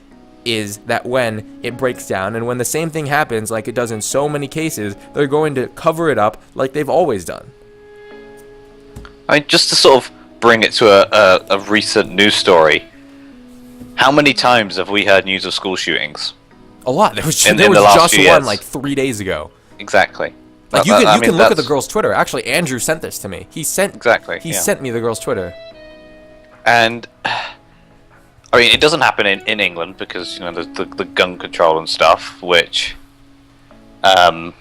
is that when it breaks down and when the same thing happens like it does in so many cases, they're going to cover it up like they've always done. I mean, just to sort of bring it to a recent news story, how many times have we heard news of school shootings? A lot. There was just few one years. like 3 days ago. Exactly. Like you can look at the girl's Twitter. Actually, Andrew sent this to me. He sent me the girl's Twitter. And I mean, it doesn't happen in England because, you know, there's the gun control and stuff, which because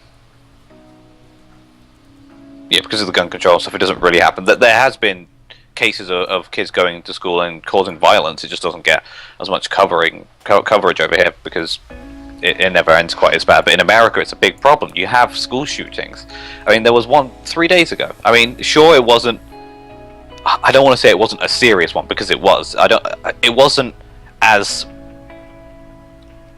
of the gun control stuff, it doesn't really happen. There has been cases of kids going to school and causing violence. It just doesn't get as much coverage over here because it never ends quite as bad. But in America, it's a big problem. You have school shootings. I mean, there was one 3 days ago. I mean, sure, it wasn't. I don't want to say it wasn't a serious one because it was. It wasn't as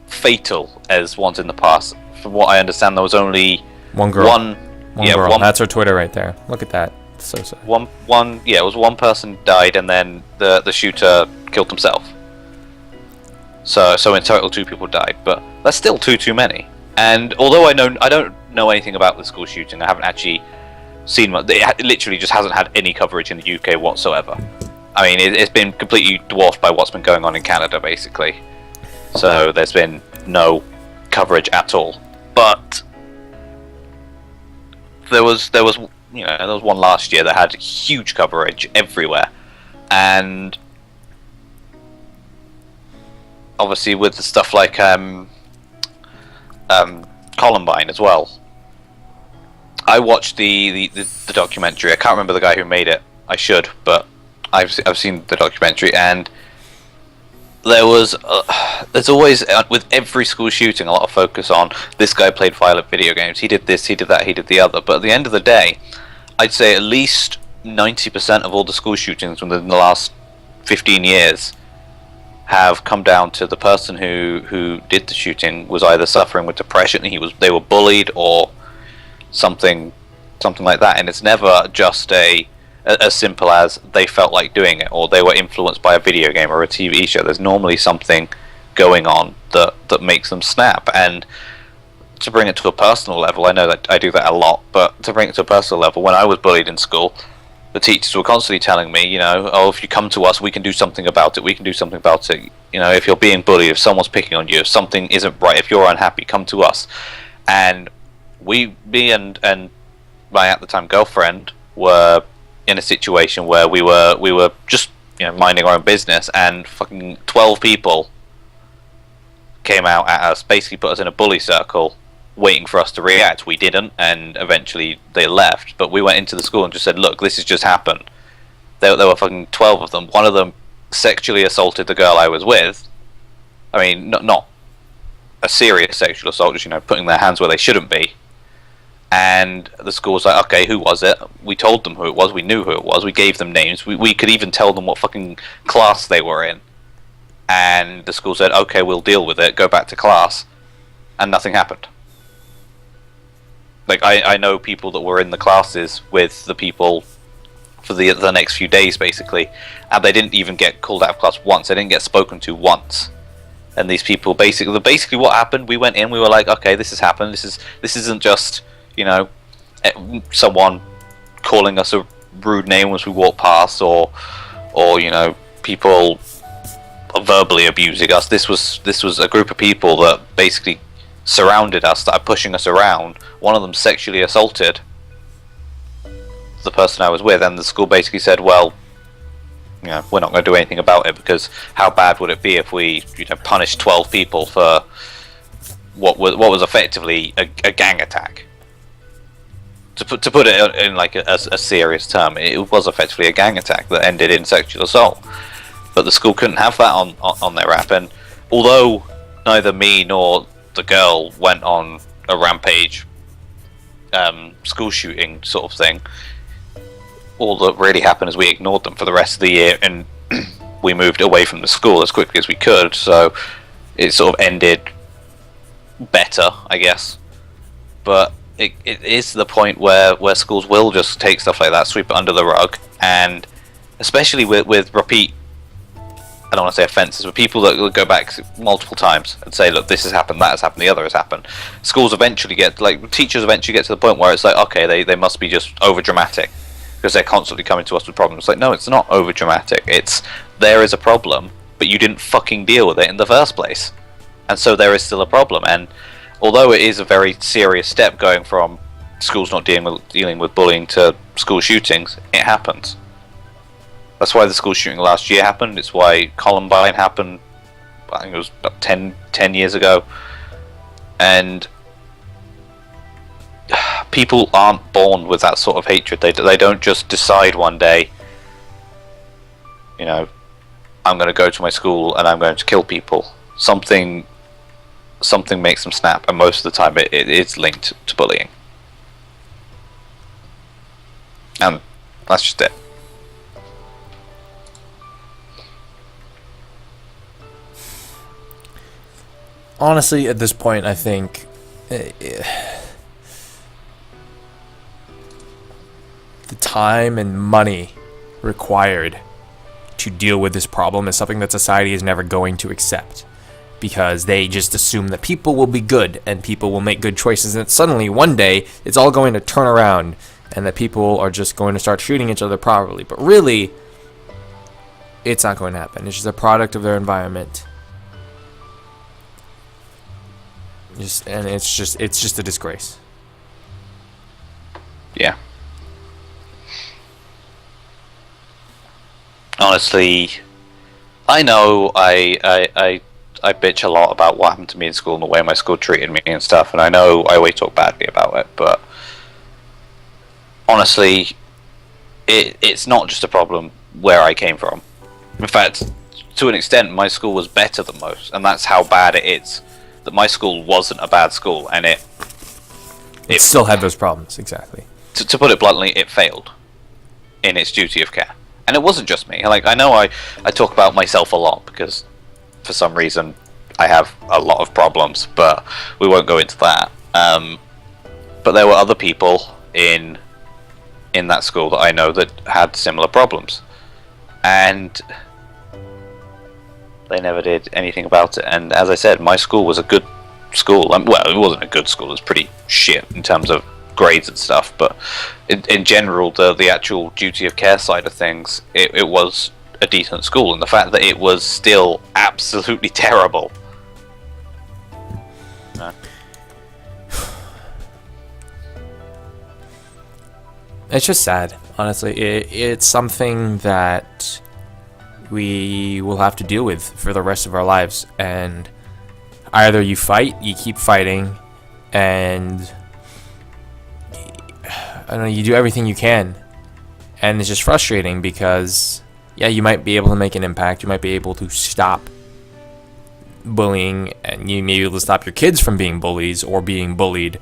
fatal as ones in the past. From what I understand, there was only one girl. One girl. That's her Twitter right there. Look at that. It's so sad. It was one person died, and then the shooter killed himself. So in total, 2 people died, but that's still too many. And although I don't know anything about the school shooting, I haven't actually seen one. It literally just hasn't had any coverage in the UK whatsoever. I mean, it's been completely dwarfed by what's been going on in Canada, basically. So there's been no coverage at all. But there was one last year that had huge coverage everywhere, and obviously with the stuff like Columbine as well. I watched the documentary. I can't remember the guy who made it. I should, but I've seen the documentary, and there's always with every school shooting a lot of focus on this guy played violent video games. He did this, he did that, he did the other. But at the end of the day, I'd say at least 90% of all the school shootings within the last 15 years have come down to the person who did the shooting was either suffering with depression, they were bullied, or something like that. And it's never just as simple as they felt like doing it, or they were influenced by a video game or a TV show. There's normally something going on that makes them snap. And to bring it to a personal level, I know that I do that a lot, but to bring it to a personal level, when I was bullied in school, the teachers were constantly telling me, you know, oh, if you come to us, we can do something about it. We can do something about it. You know, if you're being bullied, if someone's picking on you, if something isn't right, if you're unhappy, come to us. And me and my at the time girlfriend were in a situation where we were just, you know, minding our own business, and fucking 12 people came out at us, basically put us in a bully circle, waiting for us to react. We didn't, and eventually they left. But we went into the school and just said, look, this has just happened. There were fucking 12 of them. One of them sexually assaulted the girl I was with. I mean, not a serious sexual assault, just, you know, putting their hands where they shouldn't be. And the school was like, okay, who was it? We told them who it was. We knew who it was. We gave them names. We could even tell them what fucking class they were in. And the school said, okay, we'll deal with it. Go back to class. And nothing happened. Like, I know people that were in the classes with the people for the next few days, basically, and they didn't even get called out of class once. They didn't get spoken to once. And these people basically what happened, we went in, we were like, okay, this has happened. This isn't just, you know, someone calling us a rude name as we walk past, or you know, people verbally abusing us. This was a group of people that basically surrounded us, that are pushing us around. One of them sexually assaulted the person I was with, and the school basically said, well, you know, we're not going to do anything about it, because how bad would it be if we, you know, punished 12 people for what was effectively a gang attack? To put it in like a serious term, it was effectively a gang attack that ended in sexual assault. But the school couldn't have that on their app, and although neither me nor the girl went on a rampage school shooting sort of thing, all that really happened is we ignored them for the rest of the year, and we moved away from the school as quickly as we could, so it sort of ended better, I guess. But it is the point where schools will just take stuff like that, sweep it under the rug, and especially with repeat, I don't want to say offences, but people that will go back multiple times and say, look, this has happened, that has happened, the other has happened. Schools eventually teachers eventually get to the point where it's like, okay, they must be just over dramatic, because they're constantly coming to us with problems. Like, no, it's not over dramatic. It's, there is a problem, but you didn't fucking deal with it in the first place, and so there is still a problem. And although it is a very serious step going from schools not dealing with bullying to school shootings, it happens. That's why the school shooting last year happened. It's why Columbine happened, I think it was about 10 years ago. And people aren't born with that sort of hatred. They don't just decide one day, you know, I'm going to go to my school and I'm going to kill people. Something makes them snap, and most of the time it is linked to bullying. And that's just it. Honestly, at this point, I think the time and money required to deal with this problem is something that society is never going to accept, because they just assume that people will be good and people will make good choices, and suddenly one day it's all going to turn around and that people are just going to start shooting each other properly. But really, it's not going to happen. It's just a product of their environment. It's just a disgrace. Yeah. Honestly, I know I bitch a lot about what happened to me in school and the way my school treated me and stuff, and I know I always talk badly about it, but honestly, it's not just a problem where I came from. In fact, to an extent, my school was better than most, and that's how bad it is. That my school wasn't a bad school, and it still had those problems, exactly. To put it bluntly, it failed in its duty of care. And it wasn't just me. Like, I know I talk about myself a lot, because for some reason I have a lot of problems, but we won't go into that. But there were other people in that school that I know that had similar problems, and they never did anything about it. And as I said, my school was a good school. Well, it wasn't a good school, it was pretty shit in terms of grades and stuff, but in general, the actual duty of care side of things, it was a decent school. And the fact that it was still absolutely terrible, it's just sad, honestly. It's something that we will have to deal with for the rest of our lives, and either you keep fighting, and I don't know, you do everything you can, and it's just frustrating because, yeah, you might be able to make an impact, you might be able to stop bullying, and you may be able to stop your kids from being bullies or being bullied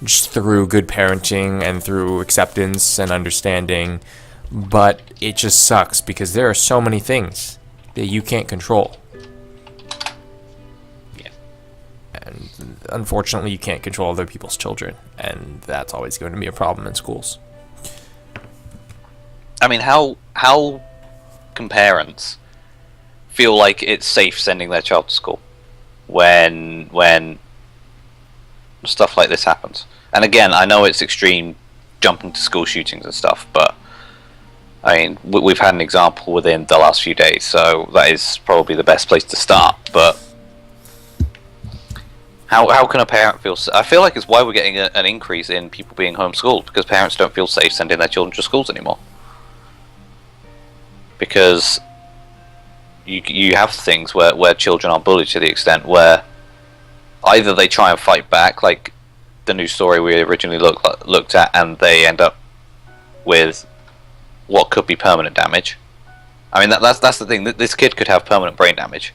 just through good parenting and through acceptance and understanding. But it just sucks because there are so many things that you can't control. Yeah. And unfortunately, you can't control other people's children, and that's always going to be a problem in schools. I mean, how can parents feel like it's safe sending their child to school when stuff like this happens? And again, I know it's extreme jumping to school shootings and stuff, but I mean, we've had an example within the last few days, so that is probably the best place to start. But How can a parent feel? I feel like it's why we're getting an increase in people being homeschooled, because parents don't feel safe sending their children to schools anymore. Because you have things where children are bullied to the extent where either they try and fight back, like the news story we originally looked at, and they end up with what could be permanent damage. I mean, that's the thing. This kid could have permanent brain damage,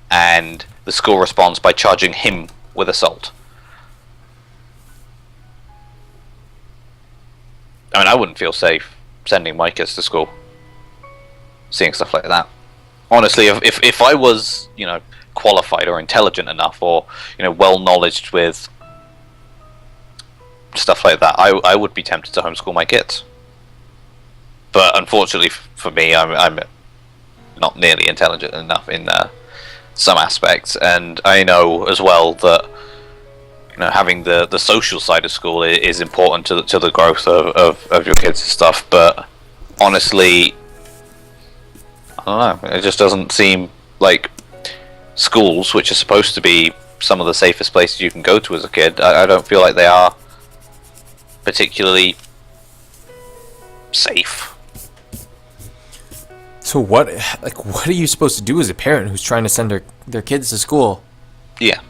and the school responds by charging him with assault. I mean, I wouldn't feel safe sending my kids to school, seeing stuff like that. Honestly, if I was, qualified or intelligent enough, or well knowledged with stuff like that, I would be tempted to homeschool my kids. But unfortunately for me, I'm not nearly intelligent enough in some aspects, and I know as well that having the social side of school is important to the growth of your kids and stuff. But honestly, I don't know. It just doesn't seem like schools, which are supposed to be some of the safest places you can go to as a kid, I don't feel like they are particularly safe. So what are you supposed to do as a parent who's trying to send their kids to school? Yeah.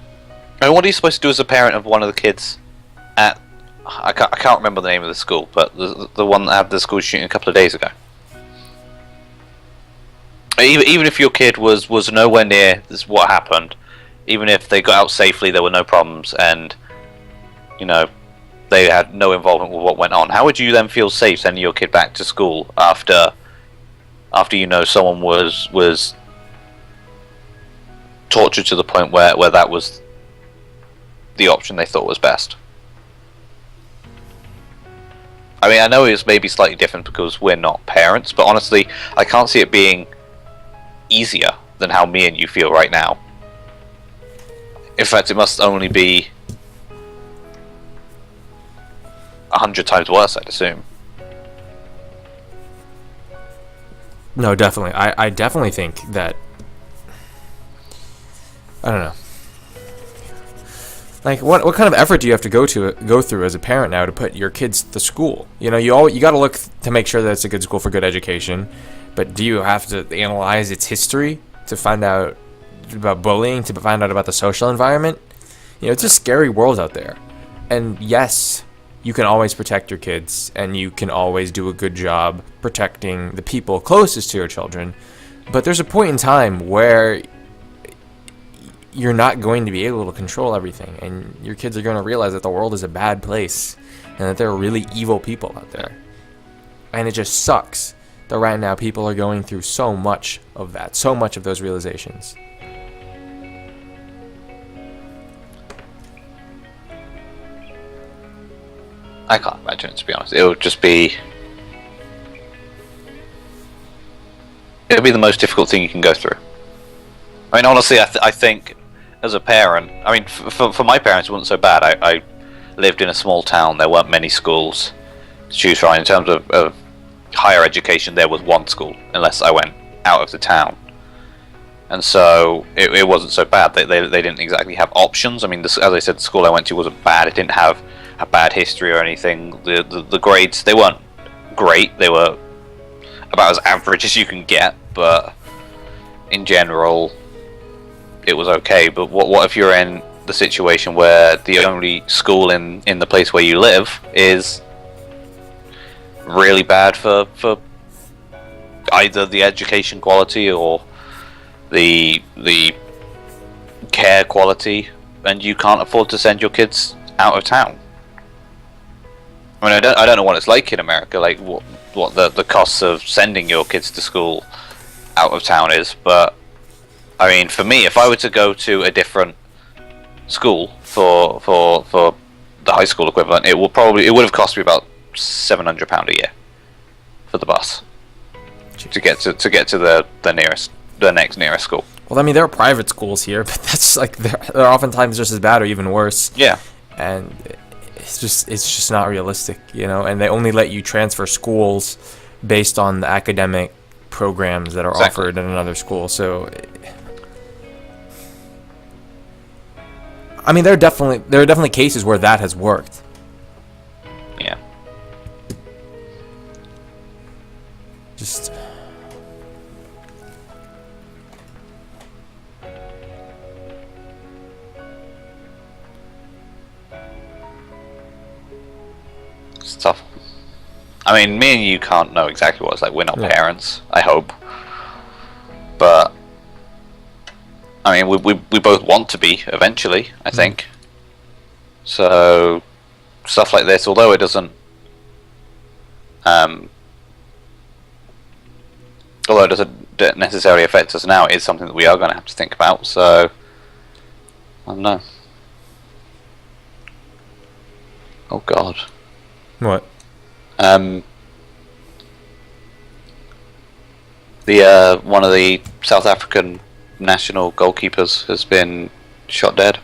I mean, what are you supposed to do as a parent of one of the kids at... I can't remember the name of the school, but the one that had the school shooting a couple of days ago. Even if your kid was nowhere near this, what happened, even if they got out safely, there were no problems, and they had no involvement with what went on, how would you then feel safe sending your kid back to school after someone was tortured to the point where that was the option they thought was best? I mean, I know it's maybe slightly different because we're not parents, but honestly, I can't see it being easier than how me and you feel right now. In fact, it must only be 100 times worse, I'd assume. No, definitely. I definitely think that... I don't know. Like, what kind of effort do you have to go through as a parent now to put your kids to school? You got to look to make sure that it's a good school for good education, but do you have to analyze its history to find out about bullying, to find out about the social environment? It's a scary world out there. And yes, you can always protect your kids, and you can always do a good job protecting the people closest to your children, but there's a point in time where you're not going to be able to control everything, and your kids are going to realize that the world is a bad place and that there are really evil people out there. And it just sucks that right now people are going through so much of that, so much of those realizations. I can't imagine it, to be honest. It would be the most difficult thing you can go through. I mean, honestly, I think as a parent, I mean, for my parents, it wasn't so bad. I lived in a small town. There weren't many schools to choose from. In terms of higher education, there was one school, unless I went out of the town. And so it wasn't so bad. They didn't exactly have options. I mean, as I said, the school I went to wasn't bad. It didn't have a bad history or anything. The grades, they weren't great. They were about as average as you can get, but in general, it was okay. But what if you're in the situation where the only school in the place where you live is really bad for either the education quality or the care quality, and you can't afford to send your kids out of town? I mean, I don't know what it's like in America, like what the costs of sending your kids to school out of town is, but I mean, for me, if I were to go to a different school for the high school equivalent, it would have cost me about £700 a year for the bus to get to the next nearest school. Well, I mean, there are private schools here, but that's like they're oftentimes just as bad or even worse. Yeah, and it's just not realistic, And they only let you transfer schools based on the academic programs that are offered in another school. So I mean, there are definitely cases where that has worked. Yeah. Just. It's tough. I mean, me and you can't know exactly what it's like. We're not parents, I hope. But I mean, we both want to be eventually, I think. So stuff like this, although it doesn't, necessarily affect us now, it is something that we are going to have to think about. So I don't know. Oh God. What? The one of the South African national goalkeepers has been shot dead.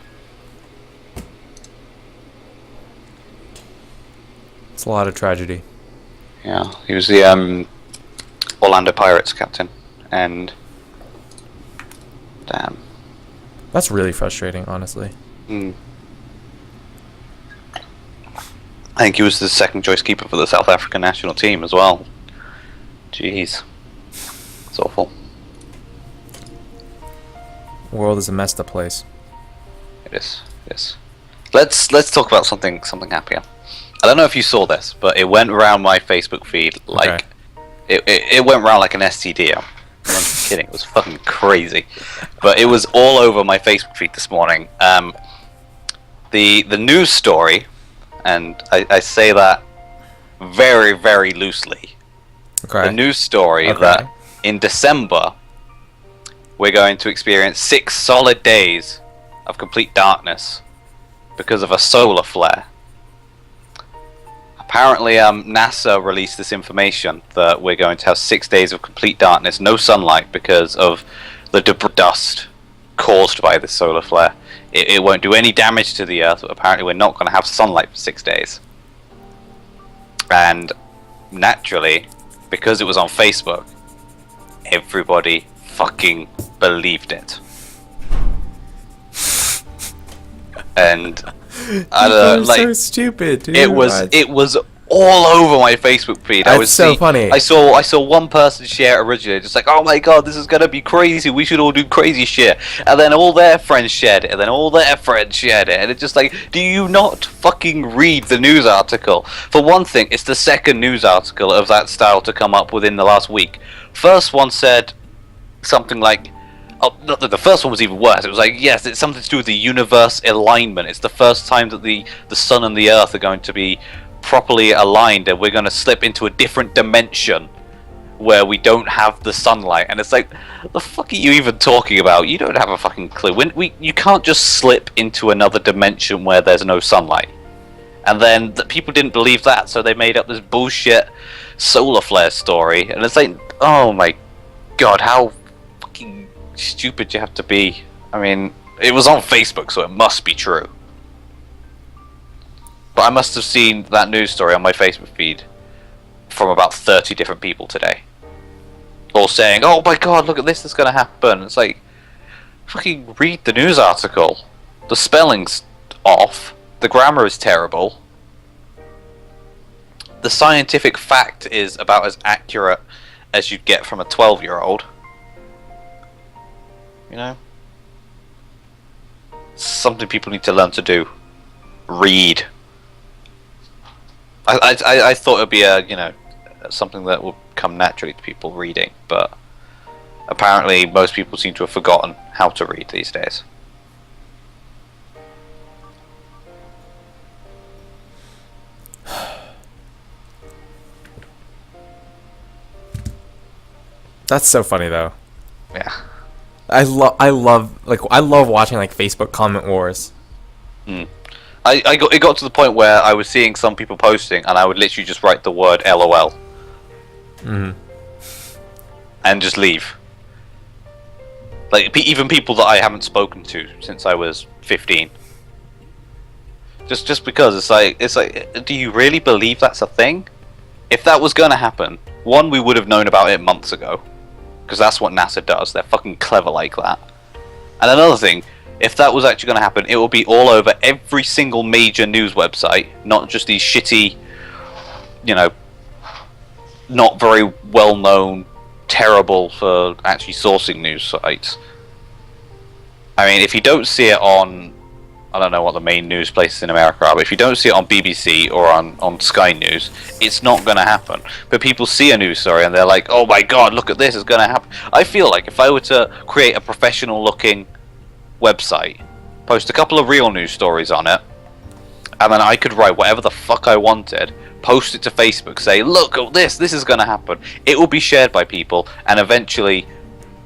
It's a lot of tragedy. Yeah, he was the Orlando Pirates captain, and damn, That's really frustrating, honestly. I think he was the second choice keeper for the South African national team as well. Jeez, it's awful. The world is a messed up place. It is. It is. Let's talk about something happier. I don't know if you saw this, but it went around my Facebook feed like it went around like an STD. I'm not kidding. It was fucking crazy, but it was all over my Facebook feed this morning. The news story, and I say that very, very loosely. Okay. The news story that in December we're going to experience 6 solid days of complete darkness because of a solar flare. Apparently, NASA released this information that we're going to have 6 days of complete darkness, no sunlight, because of the dust caused by this solar flare. It won't do any damage to the Earth, but apparently we're not going to have sunlight for 6 days. And naturally, because it was on Facebook, everybody fucking believed it. And I don't know, like, so stupid, dude. it was all over my Facebook feed. That's so funny. I saw one person share originally, just like, oh my god, this is gonna be crazy. We should all do crazy shit. And then all their friends shared it, and then all their friends shared it, and it's just like, do you not fucking read the news article? For one thing, it's the second news article of that style to come up within the last week. First one said something like, oh, the first one was even worse. It was like, yes, it's something to do with the universe alignment. It's the first time that the sun and the earth are going to be properly aligned, and we're going to slip into a different dimension where we don't have the sunlight. And it's like, the fuck are you even talking about? You don't have a fucking clue. You can't just slip into another dimension where there's no sunlight. And then people didn't believe that, so they made up this bullshit solar flare story. And it's like, oh my god, how fucking stupid you have to be. I mean, it was on Facebook, so it must be true. But I must have seen that news story on my Facebook feed from about 30 different people today, all saying, oh my god, look at this, that's gonna happen. It's like, fucking read the news article. The spelling's off, the grammar is terrible, the scientific fact is about as accurate as you'd get from a 12-year-old. You know? Something people need to learn to do. Read. I thought it'd be something that would come naturally to people reading, but apparently most people seem to have forgotten how to read these days. That's so funny, though. Yeah. I love watching like Facebook comment wars. It got to the point where I was seeing some people posting, and I would literally just write the word LOL. And just leave. Like, even people that I haven't spoken to since I was 15. Just because it's like, do you really believe that's a thing? If that was gonna happen, one, we would have known about it months ago, because that's what NASA does. They're fucking clever like that. And another thing, if that was actually going to happen, it will be all over every single major news website, not just these shitty, not very well known, terrible for actually sourcing news sites. I mean, if you don't see it on, I don't know what the main news places in America are, but if you don't see it on BBC or on Sky News, it's not going to happen. But people see a news story and they're like, oh my god, look at this, it's going to happen. I feel like if I were to create a professional looking website, post a couple of real news stories on it, and then I could write whatever the fuck I wanted, post it to Facebook, say, look at this is going to happen. It will be shared by people, and eventually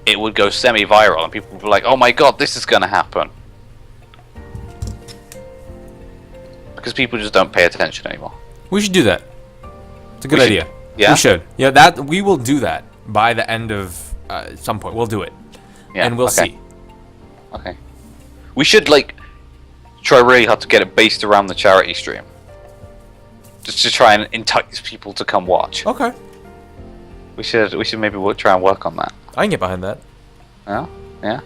it would go semi-viral, and people would be like, oh my god, this is going to happen. Because people just don't pay attention anymore. We should do that. It's a good idea. Yeah? We should. Yeah, that we will do that by the end of some point. We'll do it. Yeah, and we'll okay. see. Okay. We should, try really hard to get it based around the charity stream. Just to try and entice people to come watch. Okay. We should maybe try and work on that. I can get behind that. Yeah? Yeah?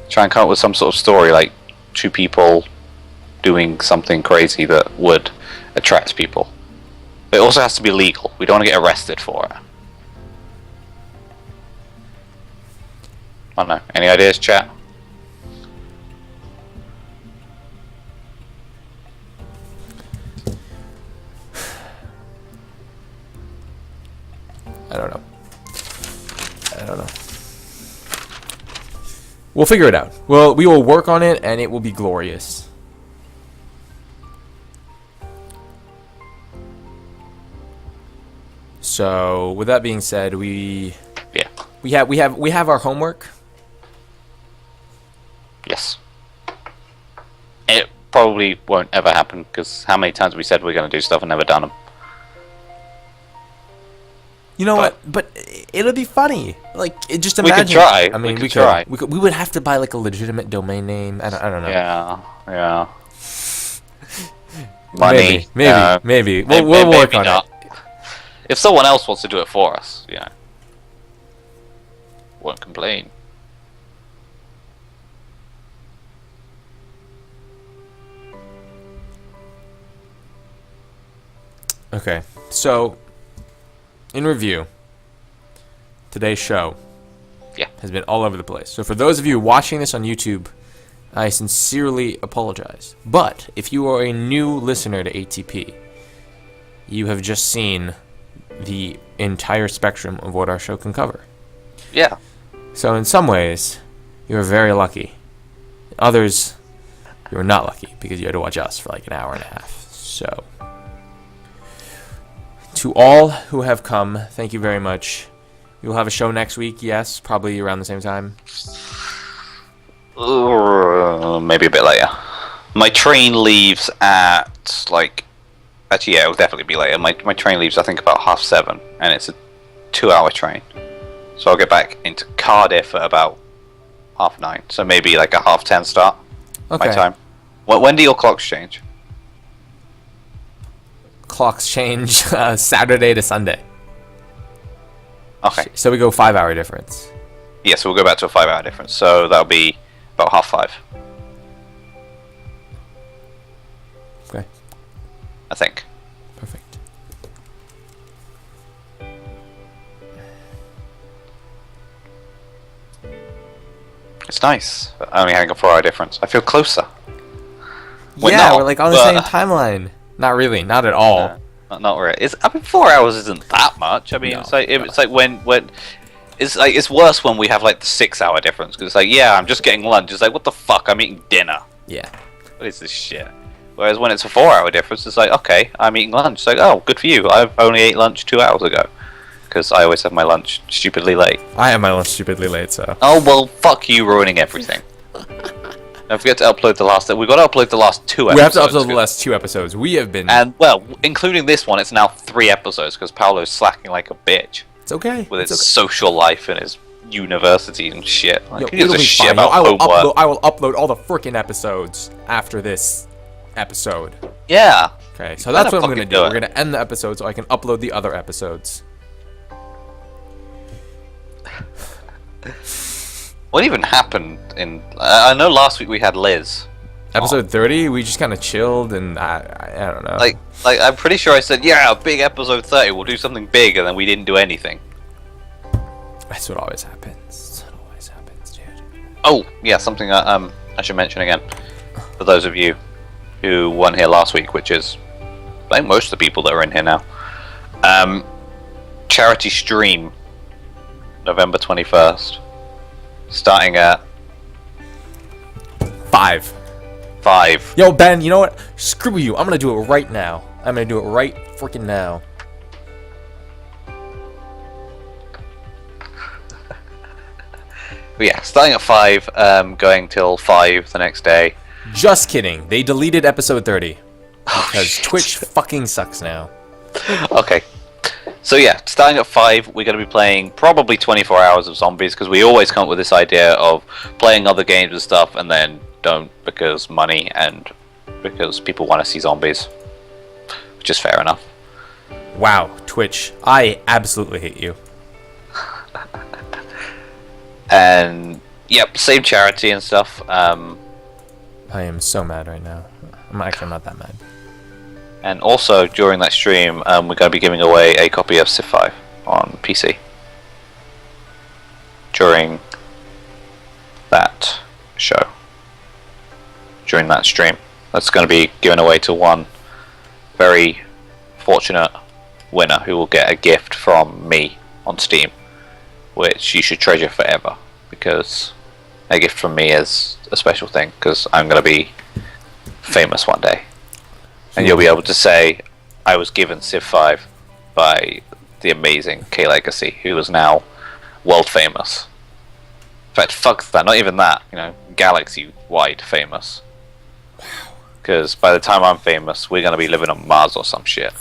Try and come up with some sort of story, like two people doing something crazy that would attract people. It also has to be legal. We don't want to get arrested for it. I don't know. Any ideas, chat? I don't know. We'll figure it out. Well, we will work on it, and it will be glorious. So, with that being said, we have our homework. Yes. It probably won't ever happen, because how many times we said we're going to do stuff and never done them. You know what? But it'll be funny. Just imagine. We could try. I mean, we could try. We would have to buy a legitimate domain name. I don't know. Yeah. Money. Maybe. We'll work on it. If someone else wants to do it for us, won't complain. Okay, so in review, today's show has been all over the place. So for those of you watching this on YouTube, I sincerely apologize. But if you are a new listener to ATP, you have just seen the entire spectrum of what our show can cover. Yeah. So in some ways, you're very lucky. Others, you're not lucky because you had to watch us for an hour and a half. So, to all who have come, thank you very much. We will have a show next week, yes, probably around the same time. Maybe a bit later. My train leaves at actually, yeah, it'll definitely be later. My train leaves, I think, about 7:30, and it's a 2-hour train. So I'll get back into Cardiff at about 9:30. So maybe a 10:30 start. Okay. My time. When do your clocks change? Clocks change Saturday to Sunday. Okay. So we go 5-hour difference. Yeah, so we'll go back to a 5-hour difference. So that'll be about 5:30. Okay. I think. Perfect. It's nice, only having a 4-hour difference. I feel closer. We're on the same timeline. Not really, not at all. Not really. 4 hours isn't that much. I mean, No, it's when it's worse when we have the 6-hour difference, because I'm just getting lunch. It's what the fuck? I'm eating dinner. Yeah. What is this shit? Whereas when it's a 4-hour difference, it's okay, I'm eating lunch. It's oh, good for you. I've only ate lunch 2 hours ago, because I always have my lunch stupidly late. I have my lunch stupidly late, so. Oh well, fuck you, ruining everything. Don't forget to upload the last. We've got to upload the last 2 episodes. We have to upload the last 2 episodes. We have been. And well, including this one, it's now 3 episodes because Paolo's slacking like a bitch. It's okay. With his social life and his university and shit. Yo, He gives a shit fine. about I homework. will upload all the freaking episodes after this episode. Yeah. Okay, so that's what I'm fucking gonna do. do it. We're gonna end the episode so I can upload the other episodes. What even happened in? I know last week we had Liz. Episode 30, we just kind of chilled, and I don't know. Like I'm pretty sure I said, yeah, a big episode 30. We'll do something big, and then we didn't do anything. That's what always happens. That's what always happens, dude. Oh, yeah, something I should mention again for those of you who weren't here last week, which is I think most of the people that are in here now. Charity stream, November 21st, starting at 5. Yo, Ben, you know what? Screw you. I'm gonna do it right now. I'm gonna do it right freaking now. But yeah, starting at 5, going till 5 the next day. Just kidding. They deleted episode 30 because shit. Twitch fucking sucks now. Okay. So yeah, starting at 5, we're going to be playing probably 24 hours of zombies, because we always come up with this idea of playing other games and stuff and then don't, because money and because people want to see zombies, which is fair enough. Wow, Twitch. I absolutely hate you. And yep, same charity and stuff. I am so mad right now. I'm not that mad. And also, during that stream, we're going to be giving away a copy of Civ 5 on PC. During that show. During that stream. That's going to be given away to one very fortunate winner who will get a gift from me on Steam, which you should treasure forever, because a gift from me is a special thing, because I'm going to be famous one day. And you'll be able to say, I was given Civ 5 by the amazing K Legacy, who is now world famous. In fact, fuck that, not even that, galaxy-wide famous. Because by the time I'm famous, we're going to be living on Mars or some shit.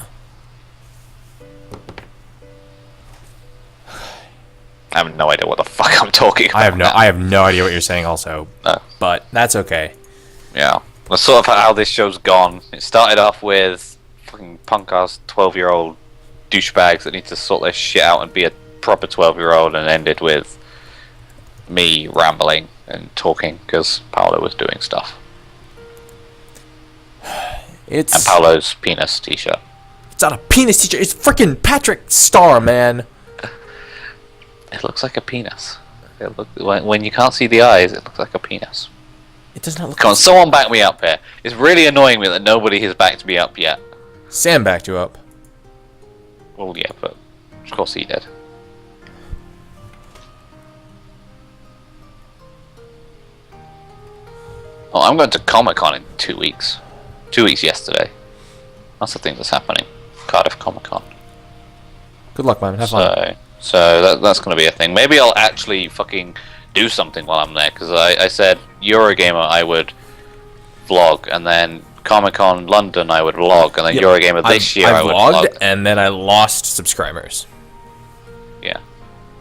I have no idea what the fuck I'm talking about. I have no idea what you're saying also. No. But that's okay. Yeah. That's sort of how this show's gone. It started off with fucking punk-ass 12-year-old douchebags that need to sort their shit out and be a proper 12-year-old, and ended with me rambling and talking because Paolo was doing stuff. And Paolo's penis t-shirt. It's not a penis t-shirt. It's freaking Patrick Star, man. It looks like a penis. When you can't see the eyes, it looks like a penis. It does not look. Come on, someone back me up here. It's really annoying me that nobody has backed me up yet. Sam backed you up. Well, yeah, but of course he did. Oh, I'm going to Comic-Con in 2 weeks. 2 weeks yesterday. That's the thing that's happening. Cardiff Comic-Con. Good luck, man. Have fun. So that's going to be a thing. Maybe I'll actually fucking do something while I'm there, because I said Eurogamer I would vlog, and then Comic-Con London I would vlog, and then Eurogamer this year I would vlog. And then I lost subscribers. Yeah.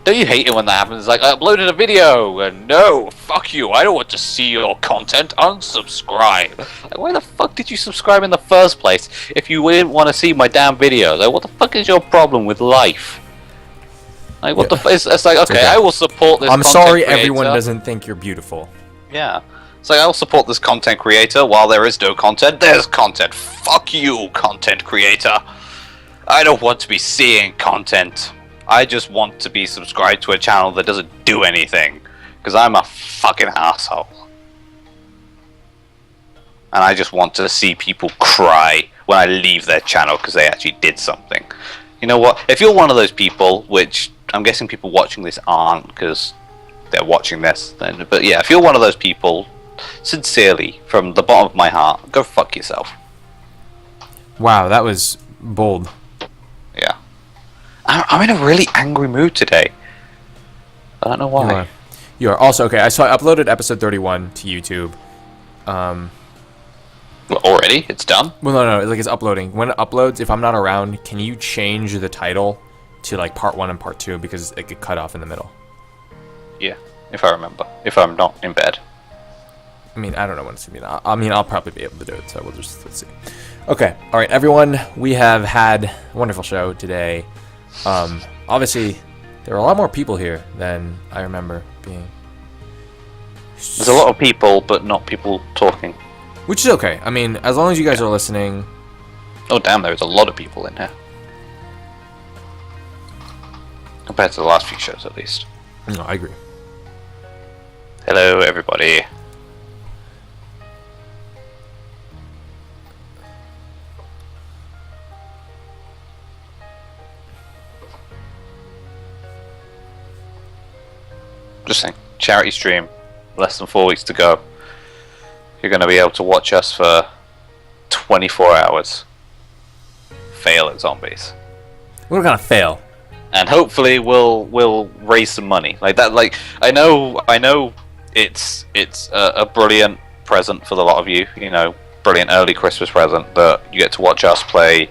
Don't you hate it when that happens? It's like, I uploaded a video, and no, fuck you, I don't want to see your content, unsubscribe. Like, why the fuck did you subscribe in the first place if you didn't want to see my damn videos? Like, what the fuck is your problem with life? Like, what the fuck? It's like, okay, I will support this I'm content sorry creator. everyone doesn't think you're beautiful. Yeah. It's like, I will support this content creator while there is no content. There's content. Fuck you, content creator. I don't want to be seeing content. I just want to be subscribed to a channel that doesn't do anything. Because I'm a fucking asshole. And I just want to see people cry when I leave their channel because they actually did something. You know what? If you're one of those people, which I'm guessing people watching this aren't because they're watching this, then, but yeah, if you're one of those people, sincerely, from the bottom of my heart, go fuck yourself. Wow, that was bold. Yeah. I'm in a really angry mood today. I don't know why. You are also okay. I uploaded episode 31 to YouTube. Already? It's done? Well, no, like it's uploading. When it uploads, if I'm not around, can you change the title to like part 1 and part 2 because it get cut off in the middle? Yeah, if I remember. If I'm not in bed. I mean, I don't know when it's gonna be. I mean, I'll probably be able to do it. So let's see. Okay, all right, everyone. We have had a wonderful show today. Obviously, there were a lot more people here than I remember being. There's a lot of people, but not people talking. Which is okay. I mean, as long as you guys are listening. Oh damn, there's a lot of people in here. Compared to the last few shows, at least. No, I agree. Hello, everybody. Just saying, charity stream, less than 4 weeks to go. You're going to be able to watch us for 24 hours. Fail at zombies. We're gonna fail. And hopefully we'll raise some money. Like that, like, I know it's a brilliant present for a lot of you, you know, brilliant early Christmas present that you get to watch us play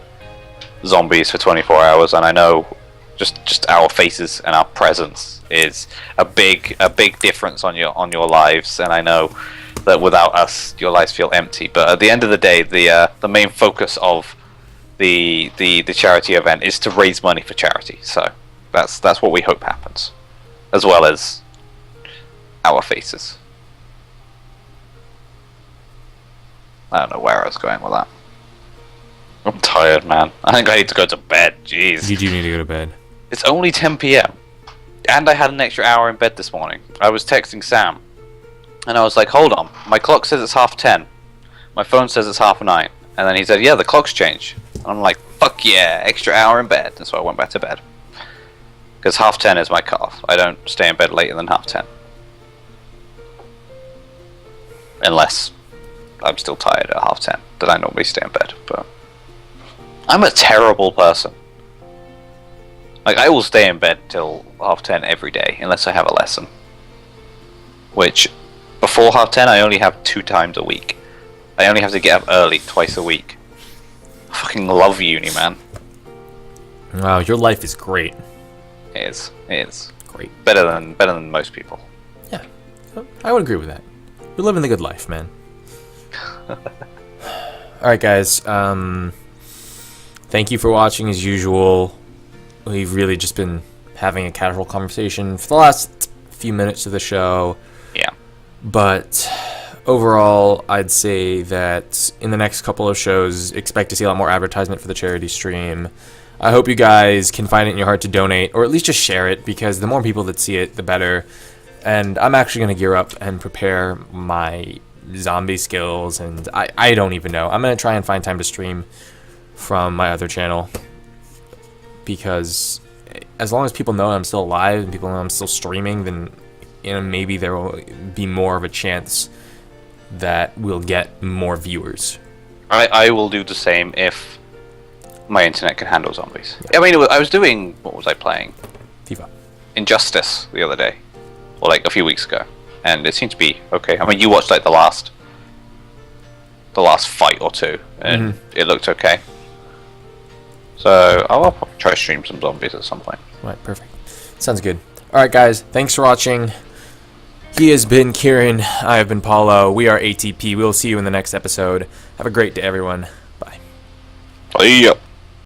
zombies for 24 hours, and I know just our faces and our presence is a big difference on your lives, and I know that without us your lives feel empty. But at the end of the day, the main focus of the charity event is to raise money for charity. So that's what we hope happens, as well as our faces. I don't know where I was going with that. I'm tired, man. I think I need to go to bed. Jeez. You do need to go to bed. It's only 10 p.m. and I had an extra hour in bed this morning. I was texting Sam, and I was like, "Hold on, my clock says it's 10:30. My phone says it's 9:30." And then he said, "Yeah, the clock's changed." And I'm like, "Fuck yeah, extra hour in bed." And so I went back to bed. Because 10:30 is my cutoff. I don't stay in bed later than 10:30. Unless I'm still tired at 10:30. Then I normally stay in bed. But I'm a terrible person. Like, I will stay in bed till 10:30 every day, unless I have a lesson. Which, before 10:30, I only have 2 times a week. I only have to get up early twice a week. I fucking love uni, man. Wow, your life is great. It is. It is. Great. Better than most people. Yeah, I would agree with that. You're living the good life, man. Alright, guys. Thank you for watching as usual. We've really just been having a casual conversation for the last few minutes of the show. Yeah. But overall, I'd say that in the next couple of shows, expect to see a lot more advertisement for the charity stream. I hope you guys can find it in your heart to donate, or at least just share it, because the more people that see it, the better. And I'm actually going to gear up and prepare my zombie skills, and I don't even know. I'm going to try and find time to stream from my other channel, because as long as people know I'm still alive and people know I'm still streaming, then, you know, maybe there will be more of a chance that we'll get more viewers. I will do the same if my internet can handle zombies. Yeah. I mean, I was doing, what was I playing? FIFA. Injustice the other day, or like a few weeks ago, and it seemed to be okay. I mean, you watched like the last fight or two, and it looked okay. So I'll probably try to stream some zombies at some point. Right, perfect. Sounds good. Alright, guys, thanks for watching. He has been Kieran. I have been Paulo. We are ATP. We'll see you in the next episode. Have a great day, everyone. Bye. Bye.